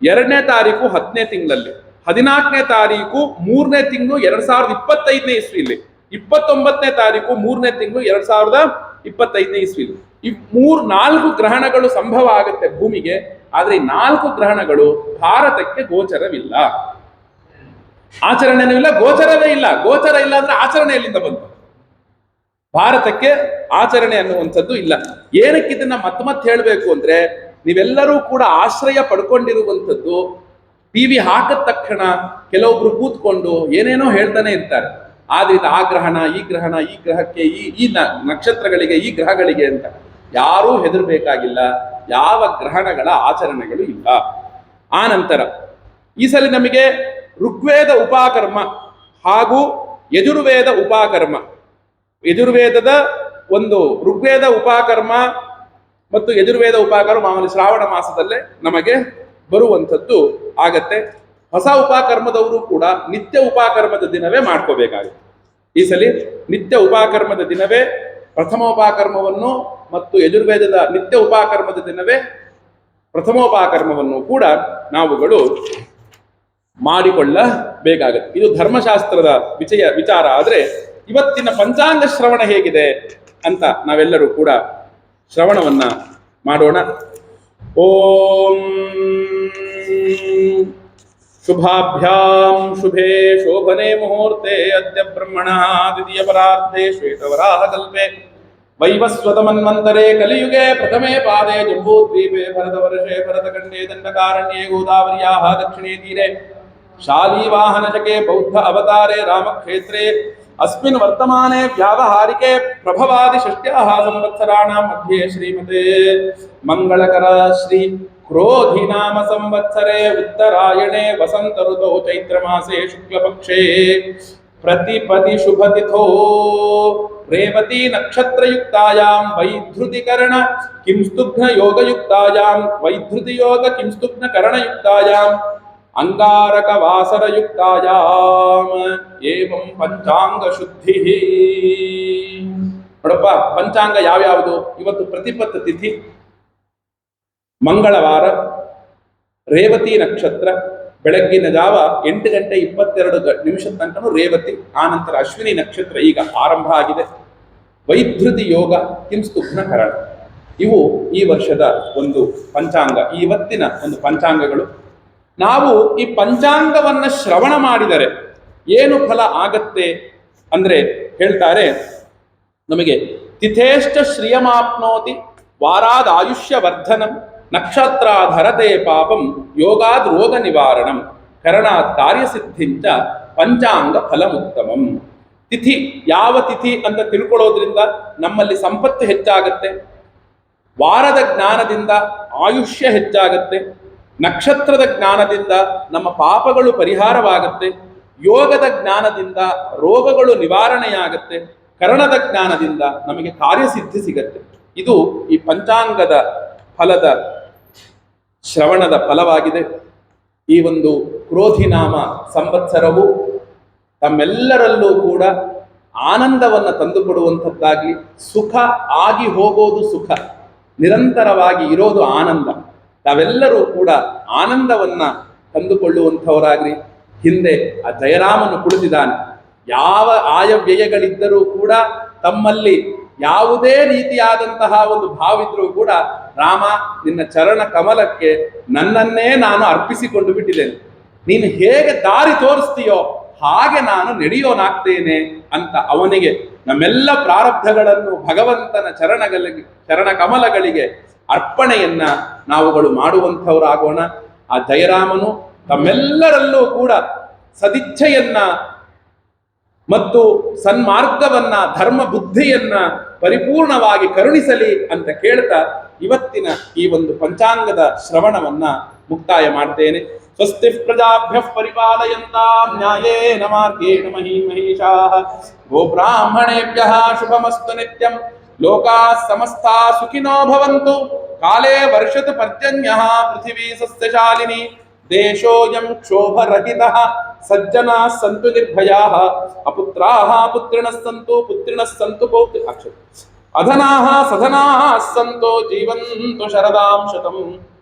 2ನೇ ತಾರೀಕು 10ನೇ ತಿಂಗಳಲ್ಲಿ, 14ನೇ ತಾರೀಕು 3ನೇ ತಿಂಗಳು 2025ನೇ ಇಸ್ವಿಲಿ, 29ನೇ ತಾರೀಕು 3ನೇ ತಿಂಗಳು 2025ನೇ ಇಸ್ವಿಲಿ. ಈ 4 ಗ್ರಹಣಗಳು ಸಂಭವ ಆಗುತ್ತೆ ಭೂಮಿಗೆ. ಆದ್ರೆ ಈ 4 ಗ್ರಹಣಗಳು ಭಾರತಕ್ಕೆ ಗೋಚರವಿಲ್ಲ, ಆಚರಣೆನೂ ಇಲ್ಲ, ಗೋಚರವೇ ಇಲ್ಲ. ಗೋಚರ ಇಲ್ಲ ಅಂದ್ರೆ ಆಚರಣೆ ಎಲ್ಲಿಂದ ಬಂತು? ಭಾರತಕ್ಕೆ ಆಚರಣೆ ಅನ್ನುವಂಥದ್ದು ಇಲ್ಲ. ಏನಕ್ಕೆ ಇದನ್ನ ಮತ್ತೆ ಹೇಳಬೇಕು ಅಂದ್ರೆ, ನೀವೆಲ್ಲರೂ ಕೂಡ ಆಶ್ರಯ ಪಡ್ಕೊಂಡಿರುವಂಥದ್ದು ಟಿವಿ ಹಾಕಿದ ತಕ್ಷಣ ಕೆಲವೊಬ್ರು ಕೂತ್ಕೊಂಡು ಏನೇನೋ ಹೇಳ್ತಾನೆ ಇರ್ತಾರೆ. ಆದ್ರೆ ಇದು ಆ ಗ್ರಹಣ, ಈ ಗ್ರಹಣ, ಈ ಗ್ರಹಕ್ಕೆ, ಈ ನಕ್ಷತ್ರಗಳಿಗೆ, ಈ ಗ್ರಹಗಳಿಗೆ ಅಂತ. ಯಾರೂ ಹೆದರ್ಬೇಕಾಗಿಲ್ಲ. ಯಾವ ಗ್ರಹಣಗಳ ಆಚರಣೆಗಳು ಇಲ್ಲ. ಆ ನಂತರ ಈ ಸಲ ನಮಗೆ ಋಗ್ವೇದ ಉಪಕರ್ಮ ಹಾಗೂ ಯಜುರ್ವೇದ ಉಪಕರ್ಮ, ಯಜುರ್ವೇದದ ಒಂದು ಋಗ್ವೇದ ಉಪಕರ್ಮ ಮತ್ತು ಯಜುರ್ವೇದ ಉಪಕರ್ಮ ಮಾಮೂಲಿ ಶ್ರಾವಣ ಮಾಸದಲ್ಲೇ ನಮಗೆ ಬರುವಂಥದ್ದು ಆಗತ್ತೆ. ಹೊಸ ಉಪಕರ್ಮದವರು ಕೂಡ ನಿತ್ಯ ಉಪಕರ್ಮದ ದಿನವೇ ಮಾಡ್ಕೋಬೇಕಾಗುತ್ತೆ. ಈ ಸಲ ನಿತ್ಯ ಉಪಕರ್ಮದ ದಿನವೇ ಪ್ರಥಮೋಪಕರ್ಮವನ್ನು ಮತ್ತು ಯಜುರ್ವೇದದ ನಿತ್ಯ ಉಪಕರ್ಮದ ದಿನವೇ ಪ್ರಥಮೋಪಕರ್ಮವನ್ನು ಕೂಡ ನಾವುಗಳು ಮಾಡಿಕೊಳ್ಳಬೇಕಾಗತ್ತೆ. ಇದು ಧರ್ಮಶಾಸ್ತ್ರದ ವಿಚಾರ. ಆದರೆ ಇವತ್ತಿನ ಪಂಚಾಂಗ ಶ್ರವಣ ಹೇಗಿದೆ ಅಂತ ನಾವೆಲ್ಲರೂ ಕೂಡ ಶ್ರವಣವನ್ನ ಮಾಡೋಣ. ಓಂ ಶುಭಾಭ್ಯಾಂ ಶುಭೇ ಶೋಭನೆ ಮುಹೂರ್ತೆ ಅದ್ಯ ಬ್ರಹ್ಮಣಃ ದ್ವಿತೀಯ ಪರಾರ್ಧೆ ಶ್ವೇತವರಾಹ ಕಲ್ಪೆ ವೈವಸ್ವತ ಮನ್ವಂತರೆ ಕಲಿಯುಗೆ ಪ್ರಥಮೆ ಪಾದೆ ಜಂಬೂದ್ವೀಪೆ ಭರತವರ್ಷೆ ಭರತಖಂಡೇ ದಂಡಕಾರಣ್ಯೇ ಗೋದಾವರ್ಯಾಃ ದಕ್ಷಿಣೇ ತೀರೆ ಶಾಲಿವಾಹನಶಕೆ ಬೌದ್ಧ ಅವತಾರೆ ರಾಮಕ್ಷೇತ್ರೆ अस्मिन् वर्तमाने व्यावहारिके प्रभवादि षष्ट्याः संवत्सराणां मध्ये श्रीमते मंगलकर श्री क्रोधी नाम संवत्सरे उत्तरायणे वसंत ऋतौ चैत्रमासे शुक्लपक्षे प्रतिपदि शुभतिथो रेवती नक्षत्रयुक्तायां वैधृतिकरण किंस्तुघ्न योगयुक्तायां वैधृति योग किंस्तुघ्न करणयुक्तायां अंगारक वासर युक्तायाम एवं पंचांग शुद्धि. ನೋಡಪ್ಪ, ಪಂಚಾಂಗ ಯಾವ್ಯಾವುದು? ಇವತ್ತು ಪ್ರತಿಪತ್ತ ತಿಥಿ ಮಂಗಳವಾರ, ರೇವತಿ ನಕ್ಷತ್ರ, ಬೆಳಗ್ಗಿನ ಜಾವ 8:22 ತನಕ ರೇವತಿ, ಆನಂತರ ಅಶ್ವಿನಿ ನಕ್ಷತ್ರ ಈಗ ಆರಂಭ ಆಗಿದೆ. ವೈಧೃತಿ ಯೋಗ, ಕಿಂಸ್ತುಘ್ನ ಕರಣ, ಇವು ಈ ವರ್ಷದ ಒಂದು ಪಂಚಾಂಗ, ಇವತ್ತಿನ ಒಂದು ಪಂಚಾಂಗಗಳು. ನಾವು ಈ ಪಂಚಾಂಗವನ್ನ ಶ್ರವಣ ಮಾಡಿದರೆ ಏನು ಫಲ ಆಗತ್ತೆ ಅಂದ್ರೆ ಹೇಳ್ತಾರೆ, ನಮಗೆ ತಿಥೇಶ್ಚ ಶ್ರಿಯಮಾಪ್ನೋತಿ ವಾರಾದ ಆಯುಷ್ಯ ವರ್ಧನಂ ನಕ್ಷತ್ರಾಧರತೆ ಪಾಪಂ ಯೋಗಾದ್ ರೋಗ ನಿವಾರಣಂ ಕರಣಾತ್ ಕಾರ್ಯಸಿದ್ಧಿಂಚ ಪಂಚಾಂಗ ಫಲಮುತ್ತಮಂ. ತಿಥಿ, ಯಾವ ತಿಥಿ ಅಂತ ತಿಳ್ಕೊಳ್ಳೋದ್ರಿಂದ ನಮ್ಮಲ್ಲಿ ಸಂಪತ್ತು ಹೆಚ್ಚಾಗತ್ತೆ, ವಾರದ ಜ್ಞಾನದಿಂದ ಆಯುಷ್ಯ ಹೆಚ್ಚಾಗತ್ತೆ, ನಕ್ಷತ್ರದ ಜ್ಞಾನದಿಂದ ನಮ್ಮ ಪಾಪಗಳು ಪರಿಹಾರವಾಗುತ್ತೆ, ಯೋಗದ ಜ್ಞಾನದಿಂದ ರೋಗಗಳು ನಿವಾರಣೆಯಾಗತ್ತೆ, ಕರಣದ ಜ್ಞಾನದಿಂದ ನಮಗೆ ಕಾರ್ಯಸಿದ್ಧಿ ಸಿಗತ್ತೆ. ಇದು ಈ ಪಂಚಾಂಗದ ಫಲದ ಶ್ರವಣದ ಫಲವಾಗಿದೆ. ಈ ಒಂದು ಕ್ರೋಧಿನಾಮ ಸಂವತ್ಸರವು ತಮ್ಮೆಲ್ಲರಲ್ಲೂ ಕೂಡ ಆನಂದವನ್ನು ತಂದುಕೊಡುವಂಥದ್ದಾಗಿ, ಸುಖ ಆಗಿ ಹೋಗೋದು ಸುಖ, ನಿರಂತರವಾಗಿ ಇರೋದು ಆನಂದ. ತಾವೆಲ್ಲರೂ ಕೂಡ ಆನಂದವನ್ನ ತಂದುಕೊಳ್ಳುವಂಥವರಾಗ್ರಿ. ಹಿಂದೆ ಆ ಜಯರಾಮನು ಕುಳಿತಿದ್ದಾನೆ. ಯಾವ ಆಯವ್ಯಯಗಳಿದ್ದರೂ ಕೂಡ ತಮ್ಮಲ್ಲಿ ಯಾವುದೇ ರೀತಿಯಾದಂತಹ ಒಂದು ಭಾವಿದ್ರೂ ಕೂಡ, ರಾಮ ನಿನ್ನ ಚರಣ ಕಮಲಕ್ಕೆ ನನ್ನನ್ನೇ ನಾನು ಅರ್ಪಿಸಿಕೊಂಡು ಬಿಟ್ಟಿದ್ದೇನೆ, ನೀನು ಹೇಗೆ ದಾರಿ ತೋರಿಸ್ತೀಯೋ ಹಾಗೆ ನಾನು ನಡೆಯೋನಾಗ್ತೇನೆ ಅಂತ ಅವನಿಗೆ ನಮ್ಮೆಲ್ಲ ಪ್ರಾರಬ್ಧಗಳನ್ನು ಭಗವಂತನ ಚರಣ ಕಮಲಗಳಿಗೆ ಅರ್ಪಣೆಯನ್ನ ನಾವುಗಳು ಮಾಡುವಂಥವರಾಗೋಣ. ಆ ಜಯರಾಮನು ತಮ್ಮೆಲ್ಲರಲ್ಲೂ ಕೂಡ ಸದಿಚ್ಛೆಯನ್ನ ಮತ್ತು ಸನ್ಮಾರ್ಗವನ್ನ, ಧರ್ಮ ಬುದ್ಧಿಯನ್ನ ಪರಿಪೂರ್ಣವಾಗಿ ಕರುಣಿಸಲಿ ಅಂತ ಕೇಳ್ತಾ ಇವತ್ತಿನ ಈ ಒಂದು ಪಂಚಾಂಗದ ಶ್ರವಣವನ್ನ ಮುಕ್ತಾಯ ಮಾಡ್ತೇನೆ. ಸ್ವಸ್ತಿ ಪ್ರಜಾಭ್ಯಃ ಪರಿಪಾಲಯಂತಾಂ ನ್ಯಾಯೇನ ಮಾರ್ಗೇಣ ಮಹೀಮಹೀಷಾಃ ಗೋಬ್ರಾಹ್ಮಣೇಭ್ಯಃ ಶುಭಮಸ್ತು ನಿತ್ಯಂ ಲೋಕಾಃ ಸಮಸ್ತಾಃ ಸುಖಿನೋ ಭವಂತು. ಕಾಲೇ ವರ್ಷತು ಪರ್ಜನ್ಯಃ ಪೃಥಿವೀ ಸಸ್ಯಶಾಲಿನಿ ದೇಶೋಯಂ ಕ್ಷೋಭರಹಿತಃ ಸಜ್ಜನಾಃ ಸಂತು ನಿರ್ಭಯಾಃ ಅಪುತ್ರಾಃ ಪುತ್ರಿಣಃ ಸಂತು ಪುತ್ರಿಣಃ ಸಂತು ಅಧನಾಃ ಸಧನಾಃ ಸಂತು ಜೀವಂತು ಶರದಾಂ ಶತಂ.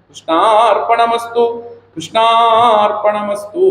ಕೃಷ್ಣಾರ್ಪಣಮಸ್ತು, ಕೃಷ್ಣಾರ್ಪಣಮಸ್ತು.